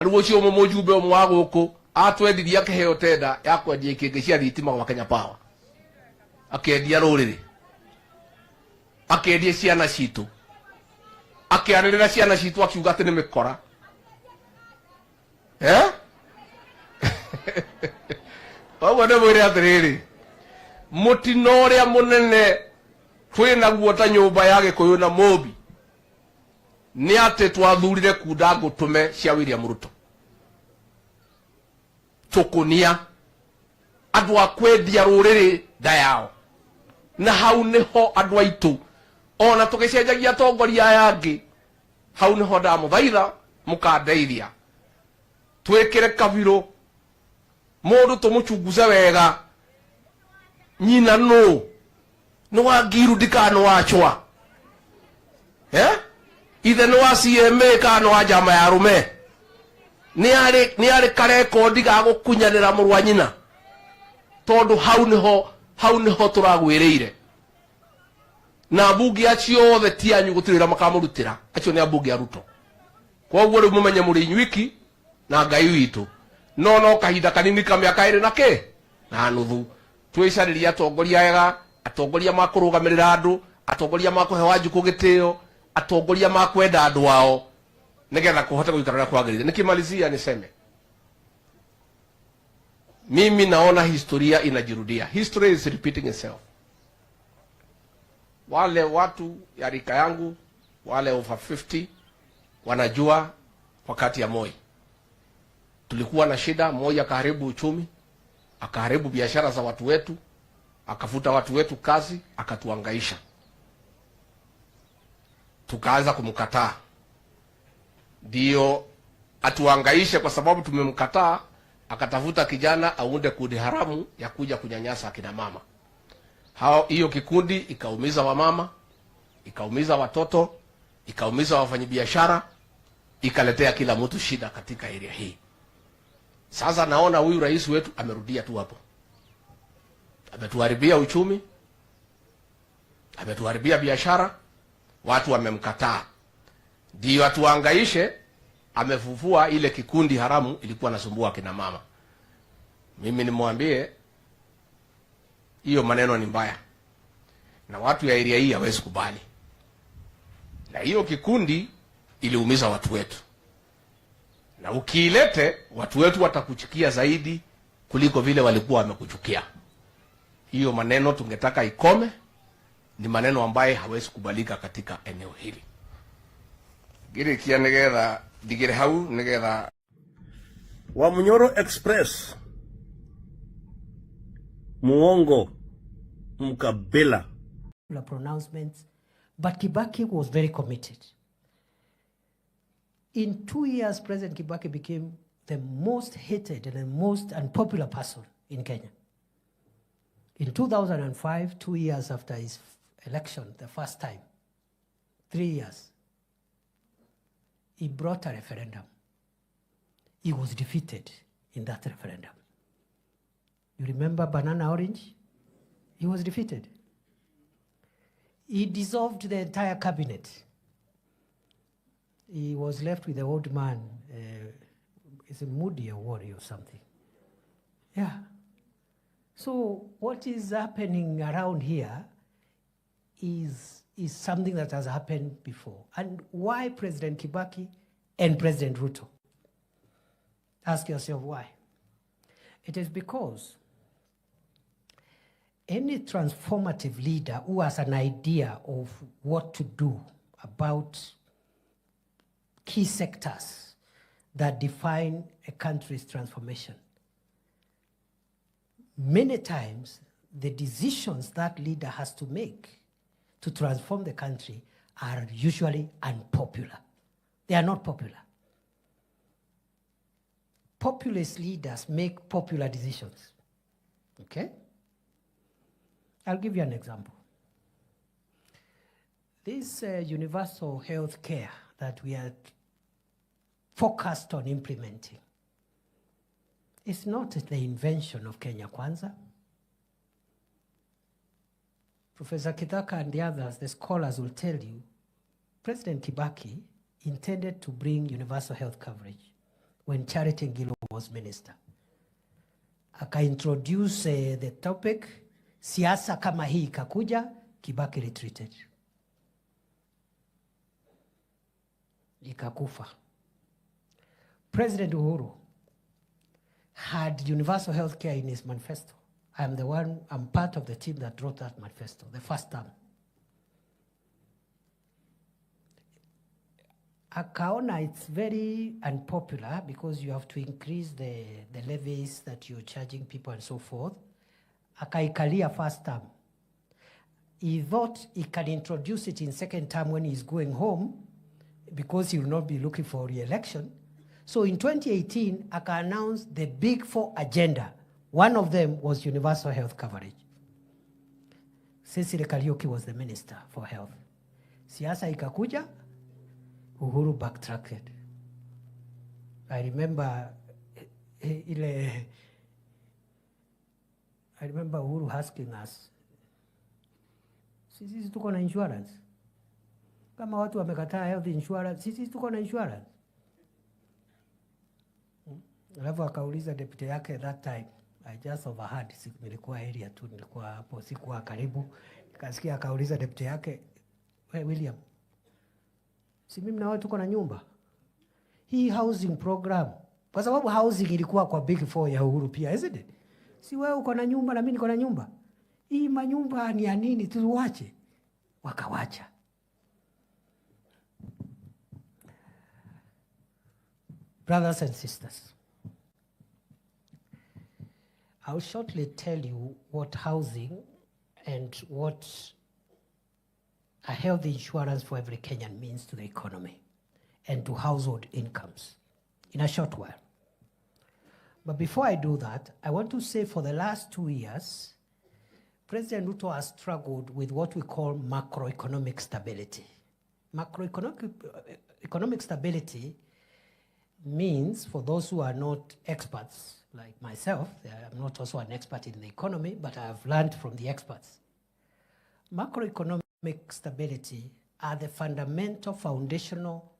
Rucio mumujumbe omwa guku atwendiria kiheo tenda ya kwendia ikingi cia thitima wa Kenya Power. Akendia ruriri. Akendia ciana citu. Akiarĩrĩra ciana citu akiuga ati ni mikora. Oguo nĩ mwĩre atĩrĩrĩ, mũtino ũrĩa mũnene twĩna guo ta nyũmba ya Gĩkũyũ na Mũmbi nĩ atĩ twathurire kunda ngũtũme cia William Ruto. Tũkũnia andũ a kwendia rũrĩrĩ nda yao, na hau nĩho andũ aitũ ona tũgĩcenjagia atongoria aya angĩ, hau nĩho ndamũthaitha mũkandeithia twĩkĩre kabirũ mũndũ tũmũchunguze wega. Nyina nũ nĩ wa Ngiru ndikano wachwa, ithe nĩ wa CMA kana wa njama ya Rume, nĩ arĩ karekondi ga gũkunyanĩra mũrũ wa nyina, tondũ hau nĩho tũragwĩrĩire. Na ambunge acio othe ti anyu gũtirĩra makamũrutĩra, acio nĩ ambunge a Ruto. Koguo rĩu mũmenye mũrĩ inyuiki na Ngai witũ, no kahinda kanini ka mĩaka ĩrĩ na nuthu twĩcarĩria atongoria ega, atongoria makũrũgamĩrĩra andũ, atongoria makũhe Wanjikũ gĩtĩo, atongoria makwenda andũ ao, nĩgetha kũhota gũikara kwagĩrĩire. Nikimalizia niseme, mimi naona historia inajirudia. History is repeating itself. Wale watu ya rika yangu, wale over 50 wanajua wakati ya Moi tulikuwa na shida. Moi akaharibu uchumi, akaharibu biashara za watu wetu, akafuta watu wetu kazi, akatuangaisha. Tukaanza kumkataa ndio atuangaishe, kwa sababu tumemkataa. Akatafuta kijana aunde kundi haramu ya kuja kunyanyasa akina mama. Hiyo kikundi ikaumiza wamama, ikaumiza watoto, ikaumiza wafanyabiashara, ikaletea kila mtu shida katika area hii. Sasa naona huyu rais wetu amerudia tu hapo. Ametuharibia uchumi, ametuharibia biashara, watu wamemkataa. Ndio atuangaishe, amefufua ile kikundi haramu ilikuwa nasumbua kina mama. Mimi nimwambie hiyo maneno ni mbaya, na watu ya area hii hawezi kubali. Na hiyo kikundi iliumiza watu wetu, na ukiilete watu wetu watakuchukia zaidi kuliko vile walikuwa wamekuchukia. Hiyo maneno tungetaka ikome, ni maneno ambaye hawezi kubalika katika eneo hili. Gire kia negetha digire hau negetha Wamunyoro Express muongo mkabila pronouncements, but Kibaki was very committed. In 2 years, President Kibaki became the most hated and the most unpopular person in Kenya. In 2005, 2 years after his election, the first time, 3 years, he brought a referendum. He was defeated in that referendum. You remember Banana Orange? He was defeated. He dissolved the entire cabinet. He was left with the old man. It's a Moody Award or something. Yeah. So what is happening around here is something that has happened before. And why President Kibaki and President Ruto? Ask yourself why. It is because any transformative leader who has an idea of what to do about key sectors that define a country's transformation, many times the decisions that leader has to make to transform the country are usually unpopular. They are not popular. Populist leaders make popular decisions. Okay? I'll give you an example. This universal health care that we are focused on implementing is not the invention of Kenya Kwanza. Professor Kithaka and the others, the scholars, will tell you, President Kibaki intended to bring universal health coverage when Charity Ngilu was minister. Aka-introduce the topic, siasa kama hii ikakuja, Kibaki retreated. Ikakufa. President Uhuru had universal health care in his manifesto. I'm part of the team that wrote that manifesto, the first term. Akaona it's very unpopular because you have to increase the levies that you're charging people and so forth. Akaikalia first term. He thought he can introduce it in second term when he's going home because he will not be looking for re-election. So in 2018, Aka announced the Big Four agenda. One of them was universal health coverage. Cecily Kariuki was the minister for health. Siasa ikakuja, Uhuru backtracked. I remember Uhuru asking us, sisi tuko na insurance? Kama watu wamekataa health insurance, sisi tuko na insurance? Alafu akauliza deputy yake that time, I just overheard, nilikuwa area tu, nilikuwa hapo, sikuwa karibu. Nikasikia akauliza deputy yake, "Hey William, si mimi na wewe tuko na nyumba? Hii housing program." Kwa sababu housing ilikuwa kwa Big Four ya Uhuru pia, isn't it? Si wewe uko na nyumba na mimi niko na nyumba. Hii manyumba ni ya nini, tuwache? Wakawacha. Brothers and sisters, I'll shortly tell you what housing and what a health insurance for every Kenyan means to the economy and to household incomes in a short while. But before I do that, I want to say for the last 2 years, President Ruto has struggled with what we call macroeconomic stability. Macroeconomic stability means, for those who are not experts like myself, I'm not also an expert in the economy, but I have learned from the experts. Macroeconomic stability are the fundamental, foundational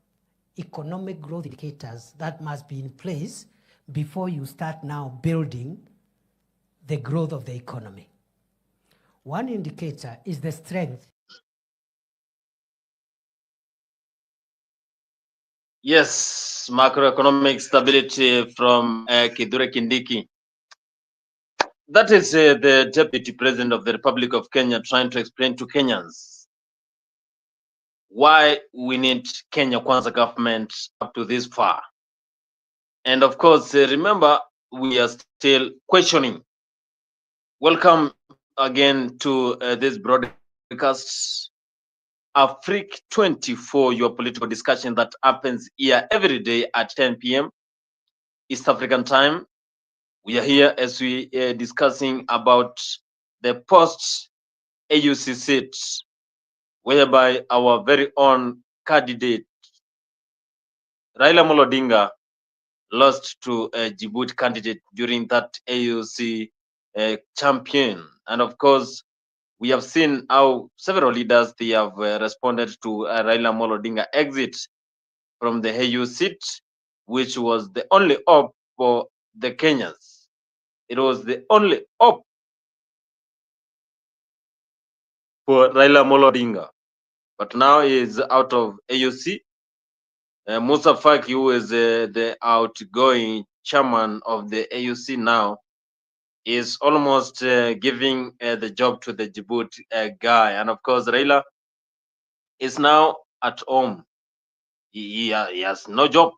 economic growth indicators that must be in place before you start now building the growth of the economy. One indicator is the strength. Yes, macroeconomic stability from Kithure Kindiki. That is the Deputy President of the Republic of Kenya trying to explain to Kenyans why we need Kenya Kwanza government up to this far. And of course, remember, we are still questioning. Welcome again to this broadcast, Afrique 24, your political discussion that happens here every day at 10 p.m. East African time. We are here as we are discussing about the post-AUC seat, whereby our very own candidate, Raila Odinga, lost to a Djibouti candidate during that AUC champion. And of course, we have seen how several leaders, they have responded to Raila Odinga exit from the AU seat, which was the only hope for the Kenyans. It was the only hope for Raila Odinga. But now he is out of AUC. Musa Faki, who is the outgoing chairman of the AUC now, is almost giving the job to the Djibouti guy. And of course, Raila is now at home. He has no job.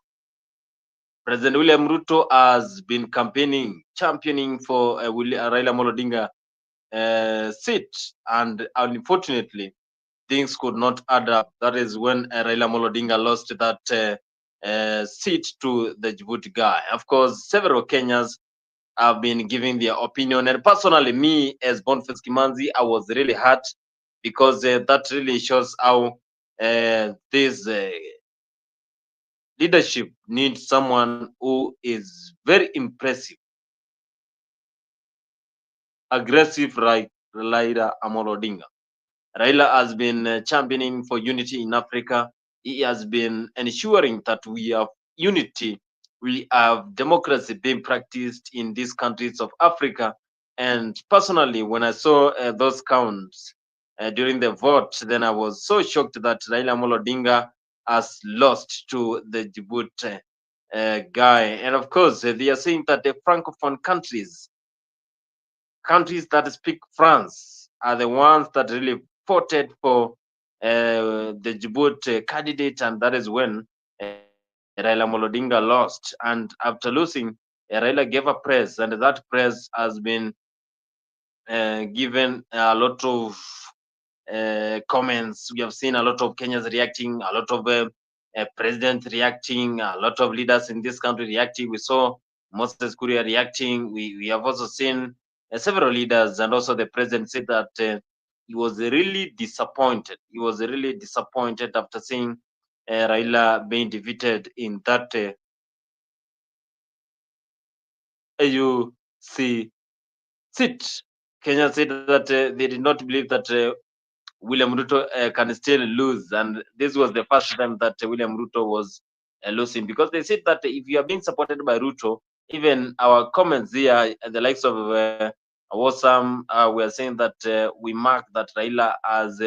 President William Ruto has been campaigning, championing for Raila Odinga seat. And unfortunately, things could not add up. That is when Raila Odinga lost that seat to the Djibouti guy. Of course, several Kenyans have been giving their opinion. And personally, me as Boniface Kimanzi, I was really hurt because that really shows how this leadership needs someone who is very impressive, aggressive, like Raila Odinga. Raila has been championing for unity in Africa. He has been ensuring that we have unity we have democracy being practiced in these countries of Africa. And personally, when I saw those counts during the vote, then I was so shocked that Raila Odinga has lost to the Djibouti guy. And of course, they are saying that the Francophone countries that speak France are the ones that really voted for the Djibouti candidate, and that is when Raila Odinga lost. And after losing, Raila gave a press, and that press has been given a lot of comments. We have seen a lot of Kenyans reacting, a lot of presidents reacting, a lot of leaders in this country reacting. We saw Moses Kuria reacting. We have also seen several leaders, and also the president said that he was really disappointed. He was really disappointed after seeing Raila being defeated in that AUC seat. Kenya said that they did not believe that William Ruto can still lose, and this was the first time that William Ruto was losing, because they said that if you are being supported by Ruto, even our comments here, the likes of Awesome, we are saying that we mark that Raila has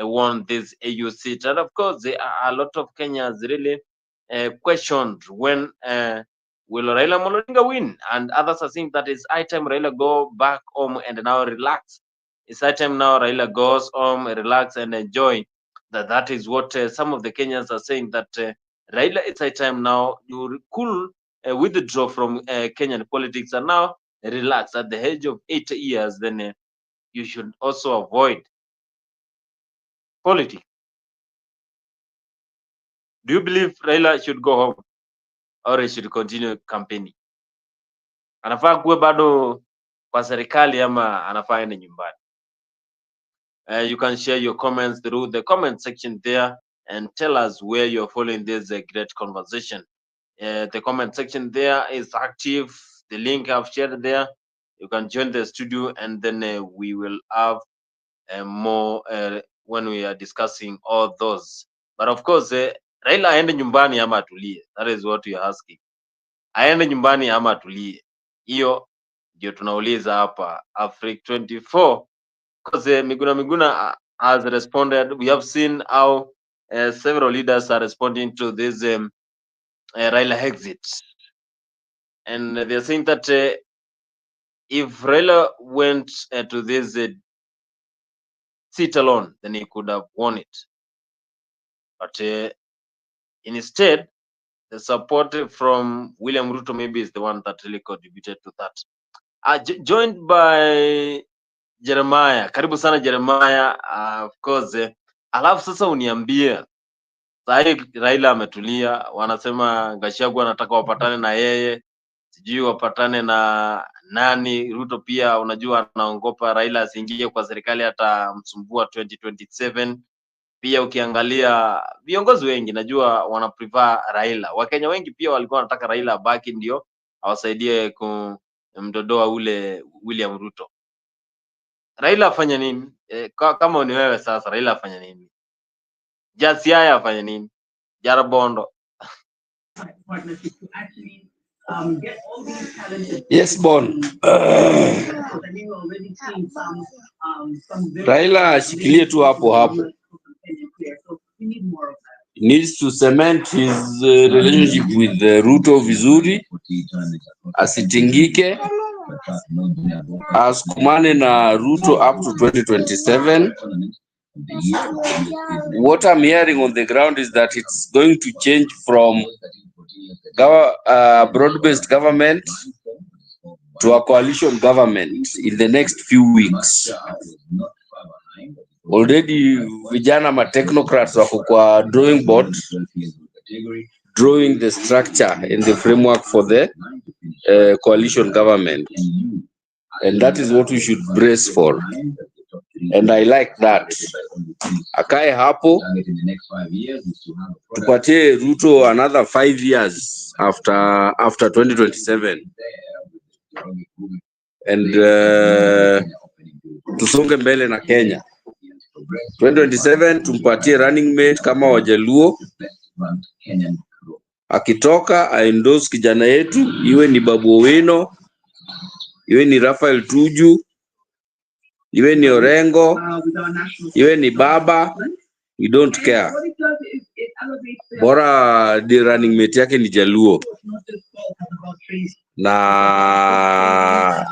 won this AU seat. And of course, there are a lot of Kenyans really questioned when will Raila Odinga win, and others are saying that it's high time Raila go back home and now relax. It's high time now Raila goes home, relax and enjoy. That is what some of the Kenyans are saying, that Raila, it's high time now you cool withdraw from Kenyan politics and now relax. At the age of 80 years, then you should also avoid politics. Do you believe Raila should go home or he should continue campaigning? Anafaa kuwe bado kwa serikali ama anafaa ende nyumbani? You can share your comments through the comment section there and tell us where you're following this great conversation. The comment section there is active. The link I've shared there. You can join the studio, and then we will have more when we are discussing all those. But of course, Raila aende nyumbani ama atulie? That is what you're asking. Aende nyumbani ama atulie? Hiyo ndio tunauliza hapa Africa 24. Because Miguna has responded. We have seen how several leaders are responding to this Raila exit, and they're saying that if Raila went to this seat alone, then he could have won it. But instead, the support from William Ruto maybe is the one that really contributed to that. Joined by Jeremiah. Karibu sana Jeremiah. Of course, alafu sasa uniambie, sahi Raila ametulia, wanasema Gachagua anataka wapatane na yeye, sijui wapatane na nani. Ruto pia unajua anaongopa Raila asiingie kwa serikali, hata msumbua 2027. Pia ukiangalia viongozi wengi najua wana prefer Raila. Wakenya wengi pia walikuwa wanataka Raila abaki ndio awasaidie kumdodoa ule William Ruto. Raila afanya nini? Kama ni wewe sasa, Raila afanya nini? Jasiaya afanya nini? Jarabondo. Yes, Bon. Raila ashikilie tu hapo hapo. He needs to cement his relationship with Ruto vizuri, asitingike, asukumane na Ruto up to 2027. What I'm hearing on the ground is that it's going to change from broad-based government to a coalition government in the next few weeks. Already vijana ma technocrats wako kwa drawing board, drawing the structure and the framework for the coalition government, and that is what we should brace for, and I like that. Akae hapo, tupatie Ruto another 5 years after 2027, and tusonge mbele na Kenya. 2027 tumpatie running mate kama Wajaluo, akitoka aendorse kijana yetu, iwe ni Babu Owino, iwe ni Raphael Tuju, iwe ni Orengo, iwe ni Baba, we don't care. Bora the running mate yake ni Jaluo. Na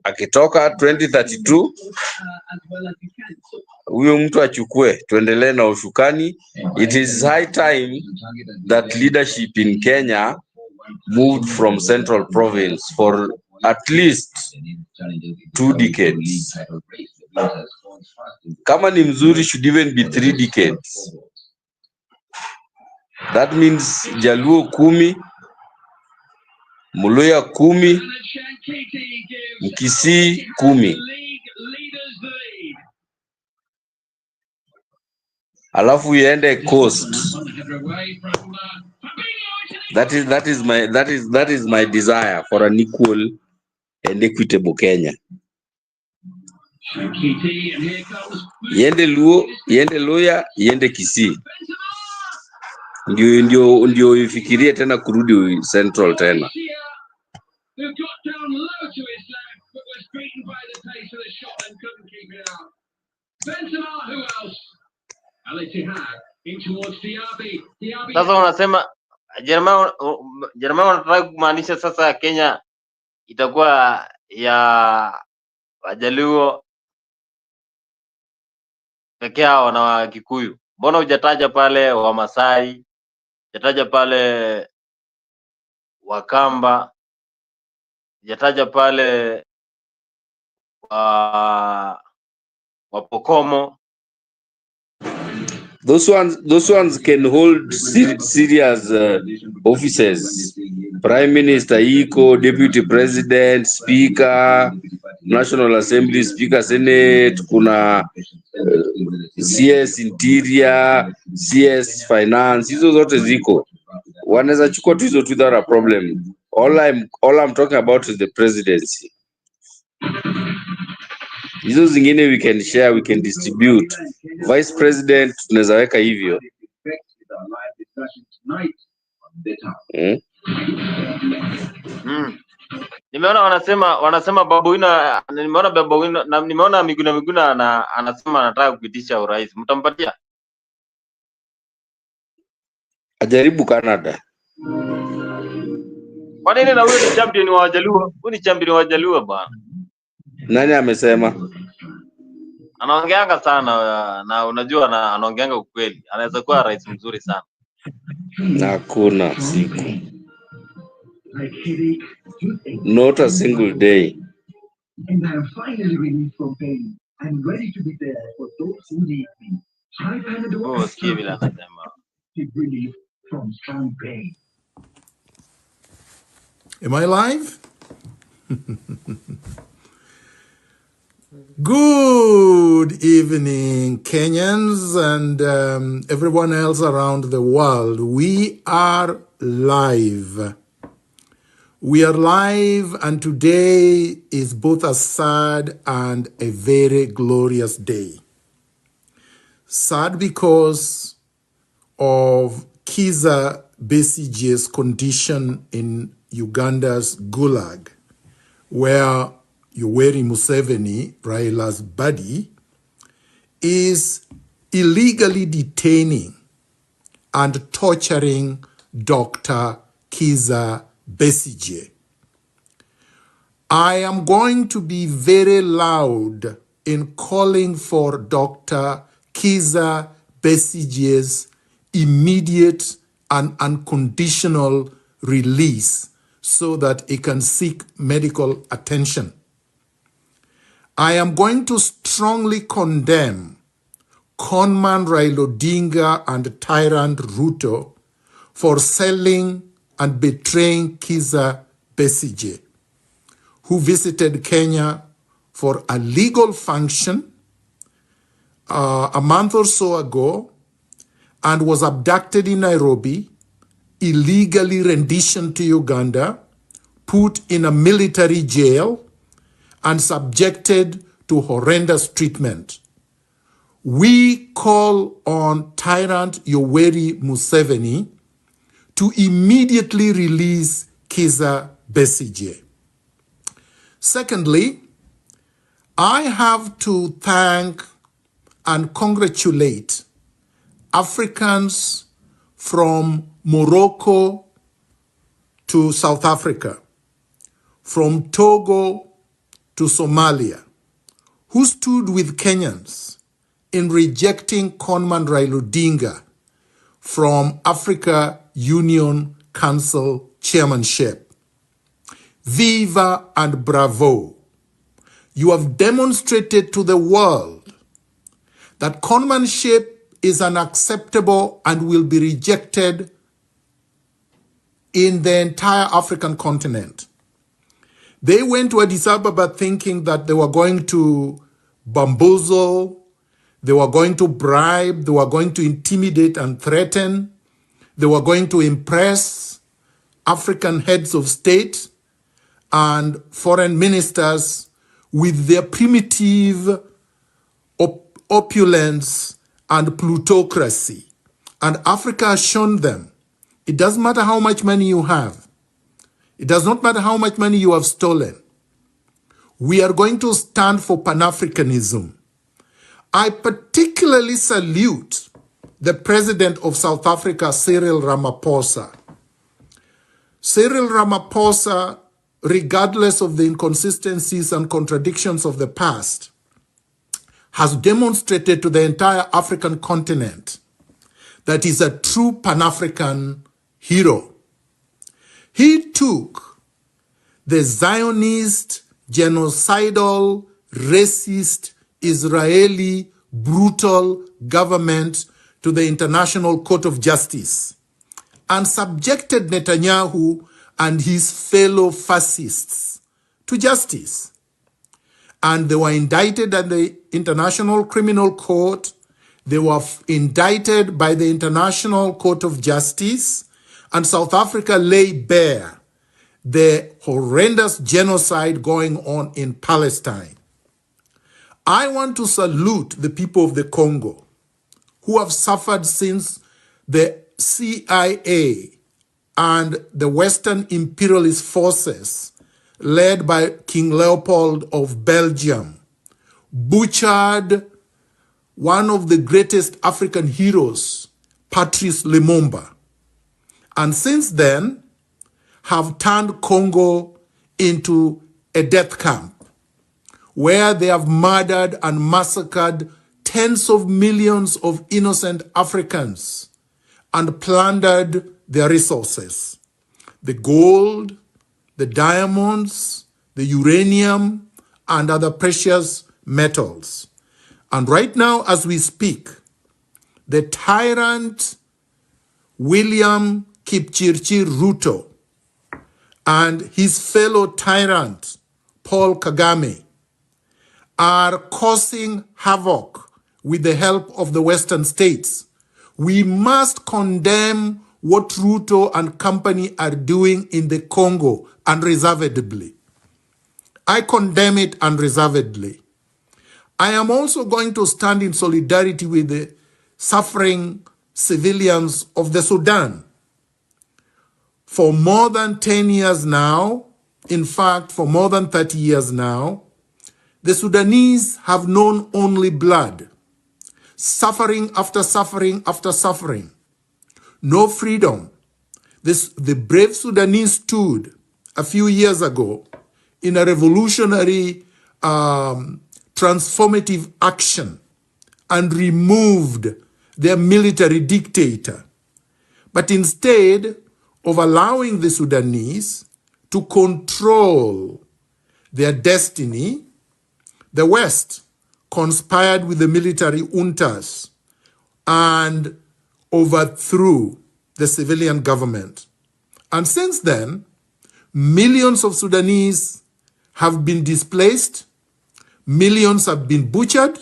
akitoka 2032 huyo mtu achukue, tuendelee na ushukani. It is high time that leadership in Kenya moved from Central Province for at least 2 decades. Kama ni mzuri, should even be 3 decades. That means Jaluo 10, Muluya 10, Mkisii 10. Alafu iende coast. That is my desire for an equal and equitable Kenya. Iende Luo, iende Luya, iende Kisii. Ndio ifikirie tena kurudi Central tena. Sasa unasema Jerumani wanataka kumaanisha sasa Kenya itakuwa ya Wajaluo pekee yao na Wakikuyu. Mbona hujataja pale Wamasai, hujataja pale Wakamba, hujataja pale Wapokomo? Those ones can hold serious offices. Prime Minister Iko, Deputy President, Speaker, National Assembly, Speaker Senate, kuna CS Interior, CS Finance, hizo zote ziko. Wanaweza chukua tu hizo without a problem. All I'm talking about is the presidency. Hizo zingine we can share, we can distribute. Vice President tunaweza weka hivyo. Nimeona wanasema Babu Owino, nimeona Babu Owino na nimeona Miguna anasema anataka kupitisha urais. Mtampatia? Ajaribu Canada. Kwa nini? Na huyo ni champion wa Wajaluo. Huyo ni champion wa Wajaluo bwana. Nani amesema? Anaongeanga sana na unajua anaongeanga ukweli. Anaweza kuwa rais mzuri sana. Hakuna siku. Not a single day. And I am finally released from pain. I'm ready to be there for those who need me. Try Panadol. Relief from strong pain. Am I live? Good evening, Kenyans and everyone else around the world. We are live. We are live, and today is both a sad and a very glorious day. Sad because of Kizza Besigye's condition in Uganda's Gulag, where Yoweri Museveni, Raila's buddy, is illegally detaining and torturing Dr. Kizza Besigye. I am going to be very loud in calling for Dr. Kizza Besigye's immediate and unconditional release so that he can seek medical attention. I am going to strongly condemn conman Raila Odinga and tyrant Ruto for selling and betraying Kizza Besigye, who visited Kenya for a legal function a month or so ago and was abducted in Nairobi, illegally renditioned to Uganda, put in a military jail, and subjected to horrendous treatment. We call on tyrant Yoweri Museveni to to immediately release Kizza Besigye. Secondly, I have to thank and congratulate Africans from Morocco to South Africa, from Togo to Somalia, who stood with Kenyans in rejecting conman Raila Odinga from Africa Union Council chairmanship. Viva and bravo. You have demonstrated to the world that conmanship is unacceptable and will be rejected in the entire African continent. They went to Addis Ababa thinking that they were going to bamboozle, they were going to bribe, they were going to intimidate and threaten, they were going to impress African heads of state and foreign ministers with their primitive opulence and plutocracy. And Africa has shown them, it doesn't matter how much money you have. It does not matter how much money you have stolen. We are going to stand for Pan-Africanism. I particularly salute the President of South Africa, Cyril Ramaphosa. Cyril Ramaphosa, regardless of the inconsistencies and contradictions of the past, has demonstrated to the entire African continent that he's a true Pan-African hero. He took the Zionist, genocidal, racist, Israeli, brutal government to the International Court of Justice and subjected Netanyahu and his fellow fascists to justice. And they were indicted at the International Criminal Court. They were indicted by the International Court of Justice, and South Africa lay bare the horrendous genocide going on in Palestine. I want to salute the people of the Congo who have suffered since the CIA and the Western imperialist forces led by King Leopold of Belgium butchered one of the greatest African heroes, Patrice Lumumba, and since then have turned Congo into a death camp where they have murdered and massacred tens of millions of innocent Africans and plundered their resources. The gold, the diamonds, the uranium, and other precious metals. And right now, as we speak, the tyrant William Kipchirchir Ruto and his fellow tyrant Paul Kagame are causing havoc with the help of the Western states. We must condemn what Ruto and company are doing in the Congo unreservedly. I condemn it unreservedly. I am also going to stand in solidarity with the suffering civilians of the Sudan. For more than 10 years now, in fact, for more than 30 years now, the Sudanese have known only blood, suffering after suffering after suffering, no freedom. The brave Sudanese stood a few years ago in a revolutionary transformative action and removed their military dictator. But instead of allowing the Sudanese to control their destiny, the West conspired with the military juntas and overthrew the civilian government. And since then, millions of Sudanese have been displaced, millions have been butchered,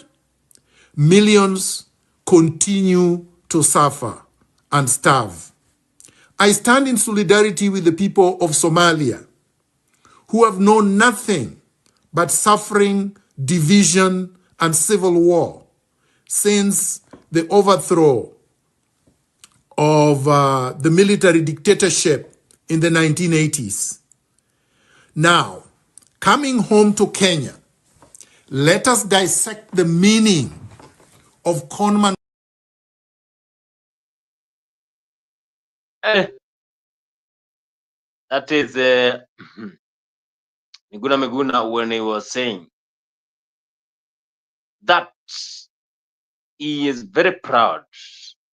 millions continue to suffer and starve. I stand in solidarity with the people of Somalia, who have known nothing but suffering, division, and civil war since the overthrow of the military dictatorship in the 1980s. Now, coming home to Kenya, let us dissect the meaning of conman. That is Miguna when he was saying that he is very proud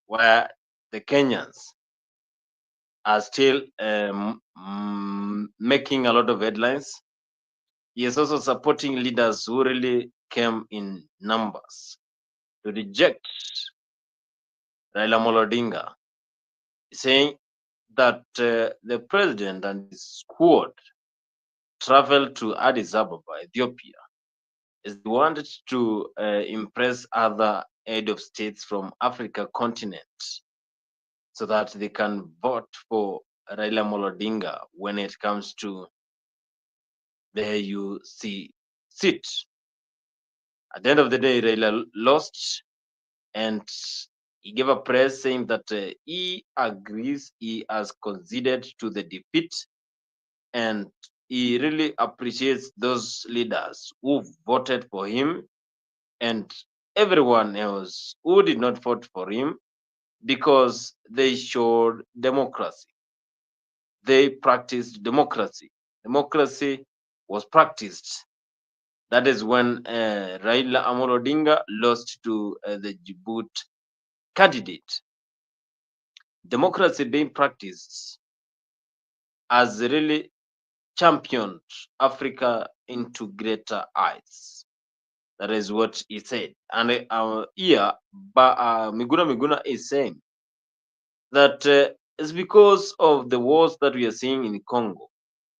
where the Kenyans are still making a lot of headlines. He is also supporting leaders who really came in numbers to reject Raila Odinga, saying that the president and his squad traveled to Addis Ababa, Ethiopia, as they wanted to impress other head of states from Africa continent so that they can vote for Raila Odinga when it comes to the AUC seat. At the end of the day, Raila lost, and he gave a press saying that he agrees he has conceded to the defeat, and he really appreciates those leaders who voted for him and everyone else who did not vote for him, because they showed democracy. They practiced democracy. Democracy was practiced. That is when Raila Odinga lost to the Djibouti candidate. Democracy being practiced has really championed Africa into greater heights. That is what he said. And here, Miguna is saying that it's because of the wars that we are seeing in Congo.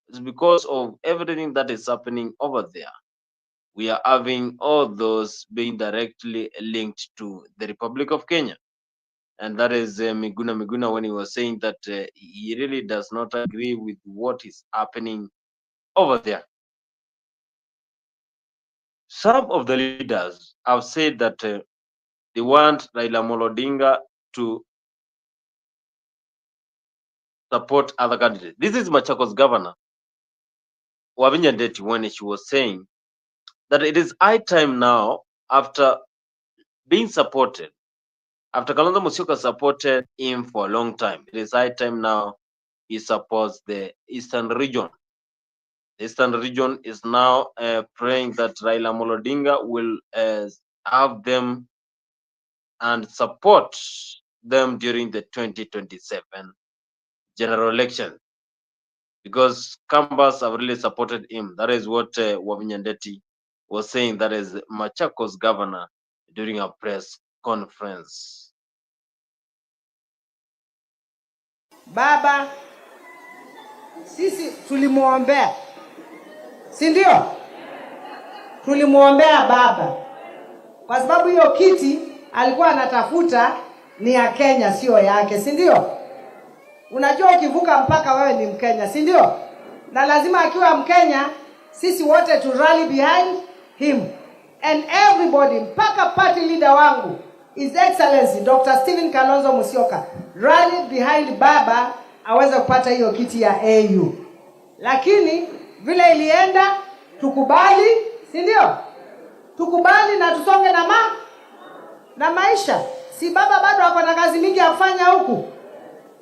It's because of everything that is happening over there. We are having all those being directly linked to the Republic of Kenya. And that is Miguna when he was saying that he really does not agree with what is happening over there. Some of the leaders have said that they want Raila Odinga to support other candidates. This is Machakos governor, Wavinya Ndeti, when she was saying that it is high time now, after being supported, after Kalonzo Musyoka supported him for a long time, it is high time now he supports the Eastern region. The Eastern region is now praying that Raila Odinga will have them and support them during the 2027 general election, because Kambas have really supported him. That is what Wavinya Ndeti was saying. That is Machakos governor during a press conference. Baba, sisi tulimuombea, si ndio? Tulimuombea baba, kwa sababu hiyo kiti alikuwa anatafuta ni ya Kenya, sio yake, si ndio? Unajua ukivuka mpaka wewe ni Mkenya, si ndio? Na lazima akiwa Mkenya, sisi wote to rally behind him. And everybody, mpaka party leader wangu, His Excellency Dr. Stephen Kalonzo Musyoka, rally behind baba aweze kupata hiyo kiti ya AU. Lakini vile ilienda, tukubali, si ndio? Tukubali na tusonge na maisha. Si baba bado ako na kazi mingi ya kufanya huku.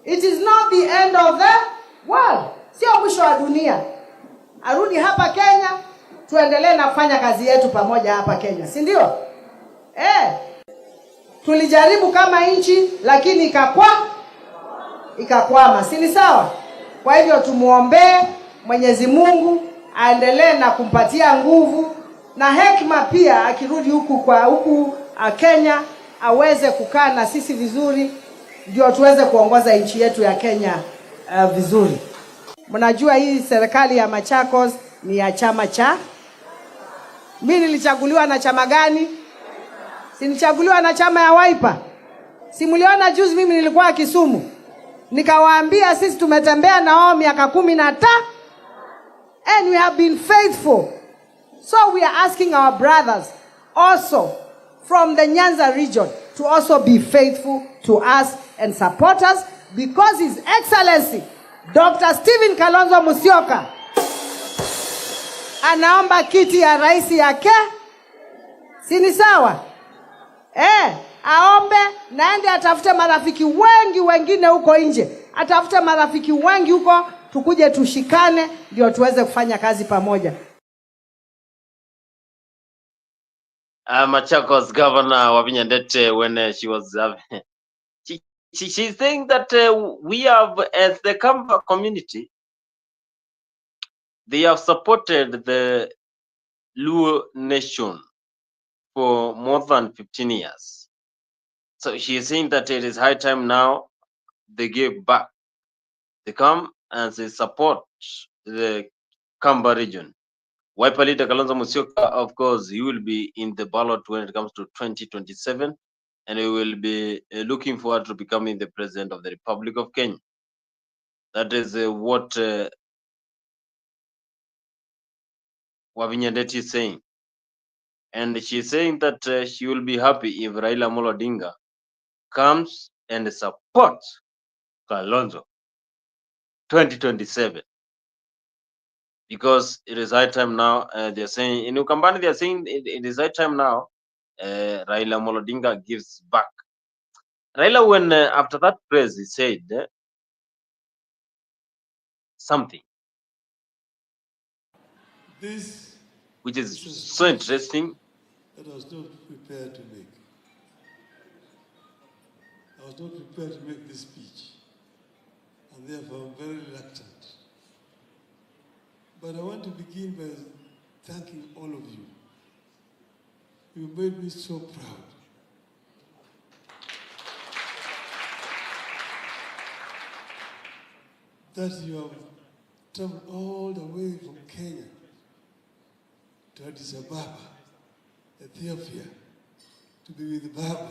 It is not the end of the world. Sio mwisho wa dunia. Arudi hapa Kenya, tuendelee na kufanya kazi yetu pamoja hapa Kenya, si ndio? Tulijaribu kama nchi lakini ikakwama, si ni sawa? Kwa hivyo tumuombee Mwenyezi Mungu aendelee na kumpatia nguvu na hekima, pia akirudi huku Kenya aweze kukaa na sisi vizuri, ndio tuweze kuongoza nchi yetu ya Kenya vizuri. Mnajua hii serikali ya Machakos ni ya chama cha, mimi nilichaguliwa na chama gani? Si nilichaguliwa na chama ya Wiper. Si mliona juzi mimi nilikuwa Kisumu, nikawaambia sisi tumetembea na wao miaka 15 and we have been faithful. So we are asking our brothers also from the Nyanza region, to also be faithful to us and support us, because His Excellency Dr. Stephen Kalonzo Musyoka anaomba kiti ya rais yake. Si ni sawa? Aombe, naende atafute marafiki wengi wengine huko nje. Atafute marafiki wengi huko, tukuje tushikane ndio tuweze kufanya kazi pamoja. Machakos Governor Wavinya Ndete, when she was she's saying that we have, as the Kamba community, they have supported the Luo nation for more than 15 years. So she is saying that it is high time now they give back. They come and they support the Kamba region. Wiper leader Kalonzo Musyoka, of course, he will be in the ballot when it comes to 2027, and he will be looking forward to becoming the president of the Republic of Kenya. That is what Wavinya Ndeti is saying. And she's saying that she will be happy if Raila Odinga comes and supports Kalonzo 2027. Because it is high time now, they're saying, in Ukambani, they're saying it is high time now, Raila Odinga gives back. Raila, when after that press, he said something This which is so interesting. that I was not prepared to make. I was not prepared to make this speech, and therefore I'm very reluctant. But I want to begin by thanking all of you. You made me so proud. That you have traveled all the way from Kenya to Addis Ababa, Ethiopia, to be with Baba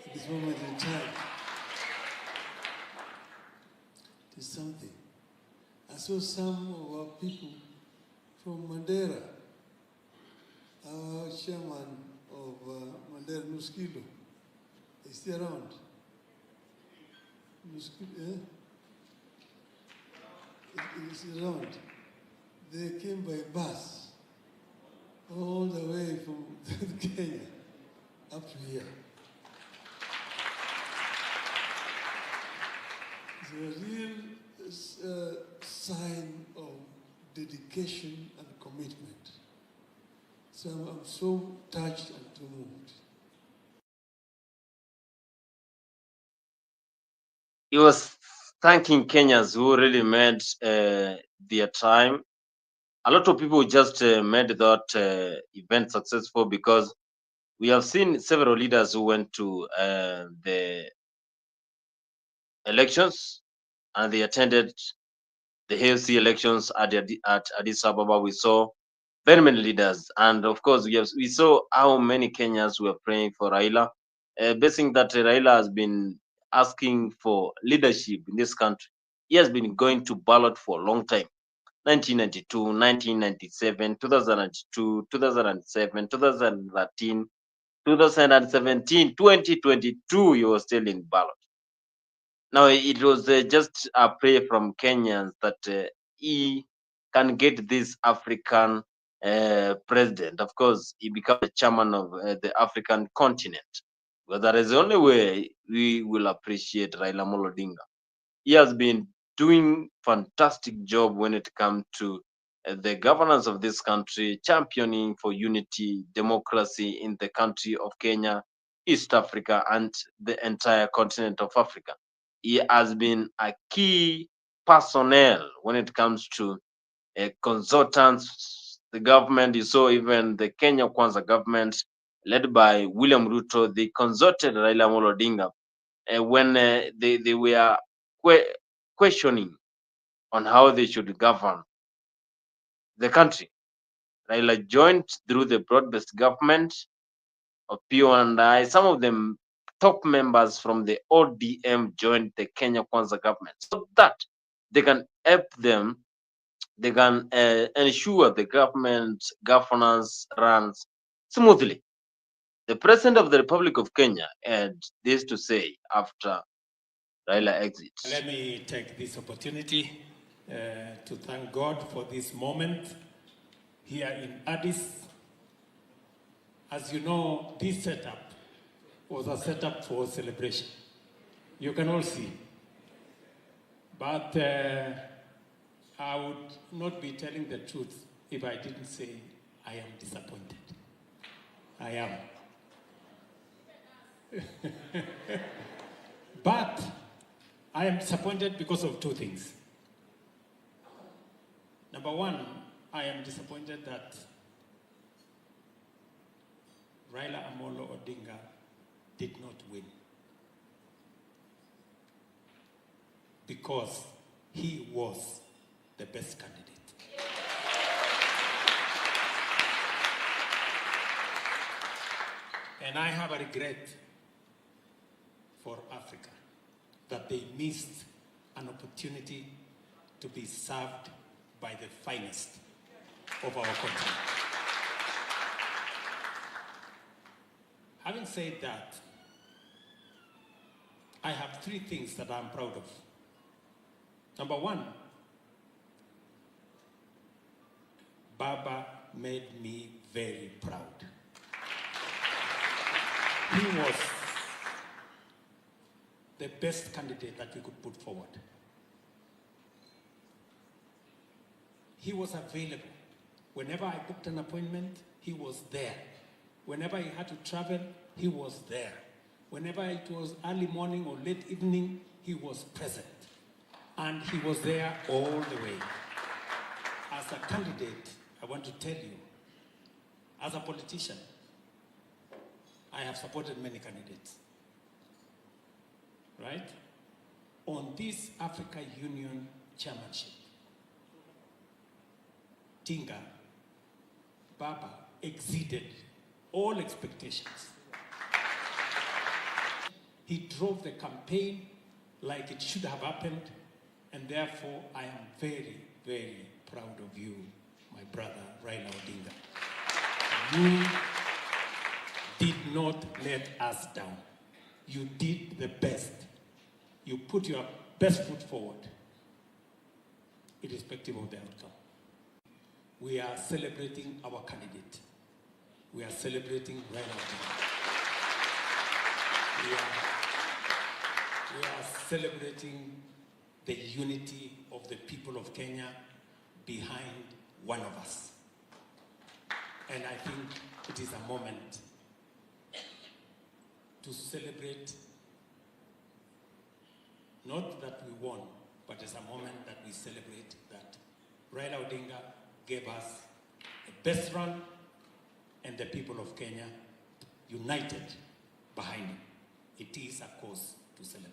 at this moment in time. It is something. I saw some of our people from Mandera, our chairman of Mandera Nuskilo, is still around. Nuskilo, is around. They came by bus all the way from Kenya up to here. It's a real sign of dedication and commitment. So I'm so touched and so moved. He was thanking Kenyans who really made their time. A lot of people just made that event successful, because we have seen several leaders who went to the elections and they attended the AFC elections at Addis Ababa. We saw very many leaders, and of course we saw how many Kenyans were praying for Raila, basing that Raila has been asking for leadership in this country. He has been going to ballot for a long time. 1992, 1997, 2002, 2007, 2013, 2017, 2022, he was still in ballot. Now, it was just a prayer from Kenyans that he can get this African president. Of course, he becomes the chairman of the African continent. Well, that is the only way we will appreciate Raila Odinga. He has been doing fantastic job when it comes to the governance of this country, championing for unity, democracy in the country of Kenya, East Africa, and the entire continent of Africa. He has been a key personnel when it comes to consultants, the government. You saw even the Kenya Kwanza government, led by William Ruto, they consulted Raila Odinga when they were questioning on how they should govern the country. Raila joined through the broad-based government of PO&I. Some of them top members from the ODM joined the Kenya Kwanza government, so that they can help them, they can ensure the government governance runs smoothly. The President of the Republic of Kenya had this to say after Raila exits. Let me take this opportunity to thank God for this moment here in Addis. As you know, this setup was a setup for celebration. You can all see. But I would not be telling the truth if I didn't say I am disappointed. I am. But I am disappointed because of two things. Number one, I am disappointed that Raila Odinga did not win because he was the best candidate. And I have a regret for Africa that they missed an opportunity to be served by the finest of our country. Having said that, I have three things that I'm proud of. Number one, Baba made me very proud. He was the best candidate that we could put forward. He was available. Whenever I booked an appointment, he was there. Whenever he had to travel, he was there. Whenever it was early morning or late evening, he was present. And he was there all the way. As a candidate, I want to tell you, as a politician, I have supported many candidates. Right? On this Africa Union chairmanship, Tinga, Baba exceeded all expectations. He drove the campaign like it should have happened, and therefore I am very, very proud of you, my brother Raila Odinga. You did not let us down. You did the best. You put your best foot forward, irrespective of the outcome. We are celebrating our candidate. We are celebrating Raila Odinga. We are celebrating the unity of the people of Kenya behind one of us. And I think it is a moment to celebrate, not that we won, but it's a moment that we celebrate that Raila Odinga gave us the best run, and the people of Kenya united behind him. It is a cause to celebrate.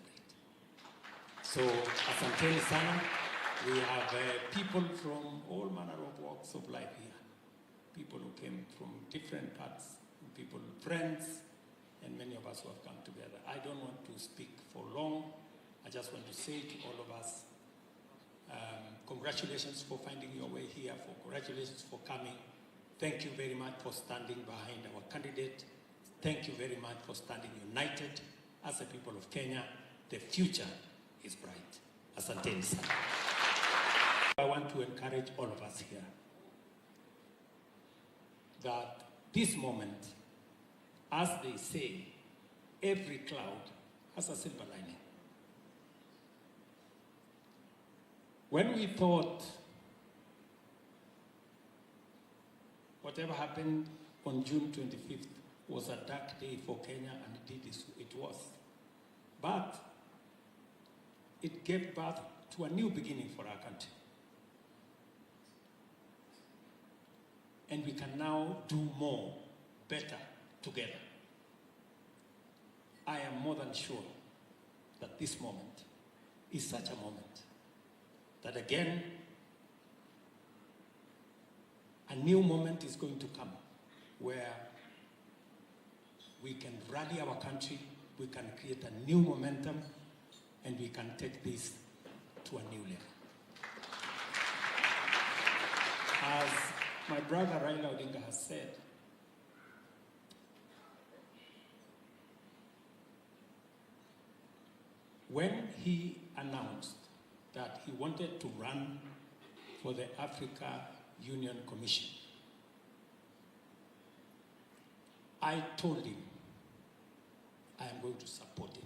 So, asanteni sana. We have people from all manner of walks of life here. People who came from different parts, people, friends, and many of us who have come together. I don't want to speak for long. I just want to say to all of us, congratulations for finding your way here, congratulations for coming. Thank you very much for standing behind our candidate. Thank you very much for standing united as the people of Kenya. The future is bright. Asanteni sana. I want to encourage all of us here that this moment, as they say, every cloud has a silver lining. When we thought whatever happened on June 25th was a dark day for Kenya, and it was. But it gave birth to a new beginning for our country. And we can now do more, better, together. I am more than sure that this moment is such a moment that again, a new moment is going to come where we can rally our country, we can create a new momentum, and we can take this to a new level. As my brother Raila Odinga has said, when he announced that he wanted to run for the Africa Union Commission, I told him I am going to support him.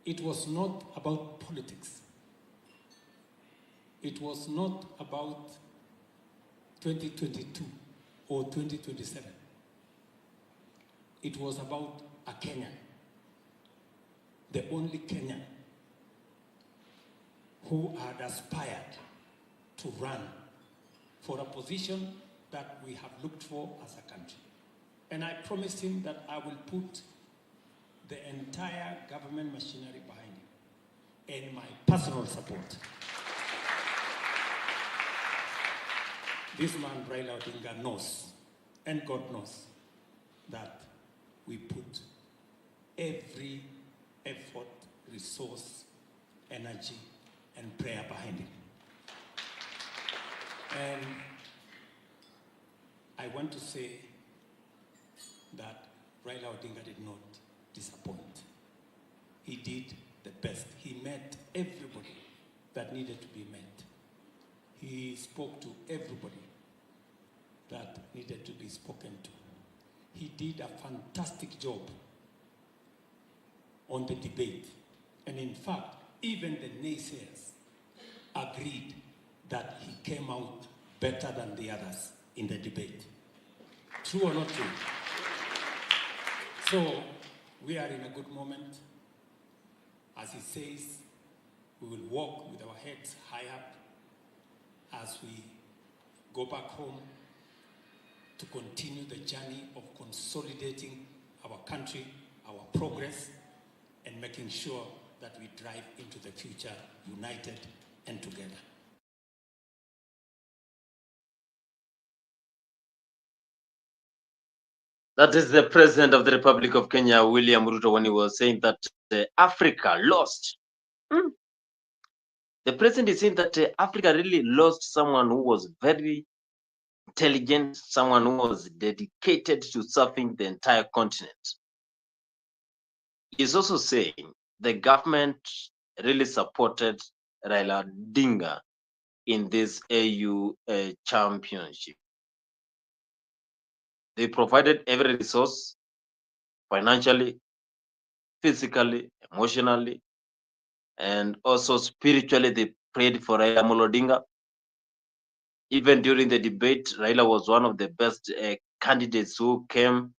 It was not about politics. It was not about 2022 or 2027. It was about a Kenyan, the only Kenyan who had aspired to run for a position that we have looked for as a country. And I promised him that I will put the entire government machinery behind him and my personal support. This man, Raila Odinga, knows, and God knows, that we put every effort, resource, energy, and prayer behind him. And I want to say that Raila Odinga did not disappoint. He did the best. He met everybody that needed to be met. He spoke to everybody that needed to be spoken to. He did a fantastic job on the debate. And in fact, even the naysayers agreed that he came out better than the others in the debate. True or not true? So we are in a good moment. As he says, we will walk with our heads high up as we go back home to continue the journey of consolidating our country, our progress, and making sure that we drive into the future united and together. That is the President of the Republic of Kenya, William Ruto, when he was saying that Africa lost. The President is saying that Africa really lost someone who was very intelligent, someone who was dedicated to serving the entire continent. He's also saying the government really supported Raila Odinga in this AU championship. They provided every resource, financially, physically, emotionally, and also spiritually. They prayed for Raila Odinga. Even during the debate, Raila was one of the best candidates who came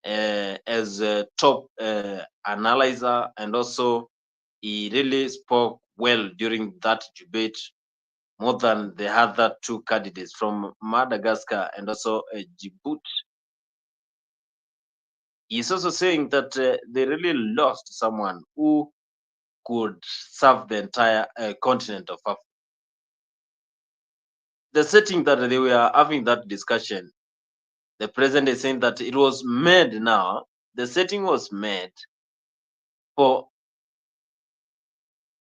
as a top analyzer, and also he really spoke well during that debate, more than the other two candidates from Madagascar and also Djibouti. He's also saying that they really lost someone who could serve the entire continent of Africa. The setting that they were having that discussion, the president is saying that it was made now, the setting was made for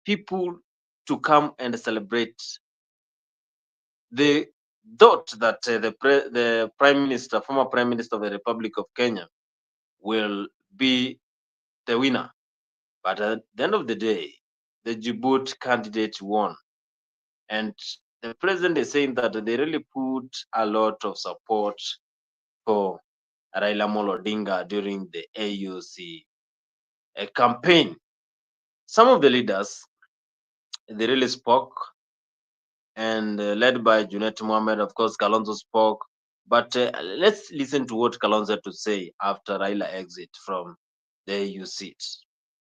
people to come and celebrate. They thought that the Prime Minister, former Prime Minister of the Republic of Kenya, will be the winner. But at the end of the day, the Djibouti candidate won. And the president is saying that they really put a lot of support for Raila Odinga during the AUC campaign. Some of the leaders, they really spoke, and led by Junet Mohammed, of course, Kalonzo spoke. But let's listen to what Kalonzo had to say after Raila exit from the AUC.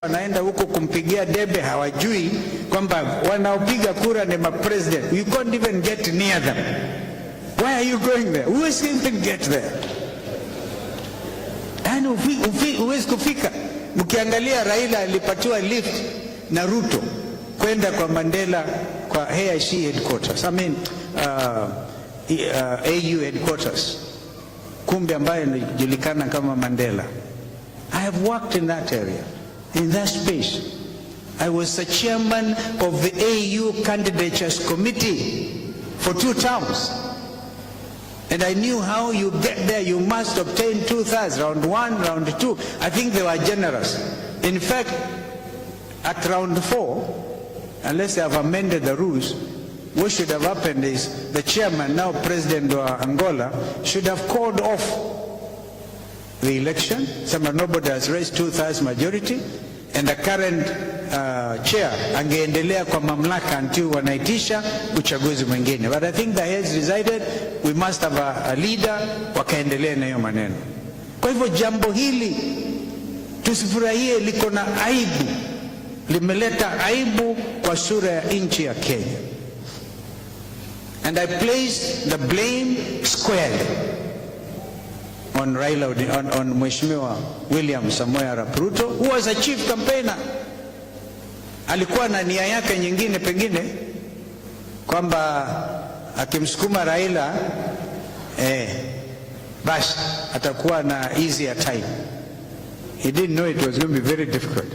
Wanaenda huko kumpigia debe, hawajui kwamba wanaopiga kura ni ma-president. You can't even get near them. Why are you going there? Who is going to get there? Yani huwezi kufika. Mkiangalia Raila alipatiwa lift na Ruto kwenda kwa Mandela kwa AIC headquarters. I mean AU headquarters. Kumbi ambayo inajulikana kama Mandela. I have worked in that area. In that space, I was the chairman of the AU Candidatures Committee for 2 terms. And I knew how you get there. You must obtain 2/3, round 1, round 2. I think they were generous. In fact, at round 4, unless they have amended the rules, what should have happened is the chairman, now President of Angola, should have called off the election. Nobody has raised 2/3 majority, and the current chair angeendelea kwa mamlaka until wanaitisha uchaguzi mwingine. But I think the heads decided we must have a leader, wakaendelea na hiyo maneno. Kwa hivyo jambo hili tusifurahie, liko na aibu, limeleta aibu kwa sura ya nchi ya Kenya. And I place the blame squarely on Raila Odinga, on Mheshimiwa William Samoei Ruto, who was a chief campaigner. Alikuwa na nia yake nyingine, pengine kwamba akimsukuma Raila basi atakuwa na easier time. He didn't know it was going to be very difficult.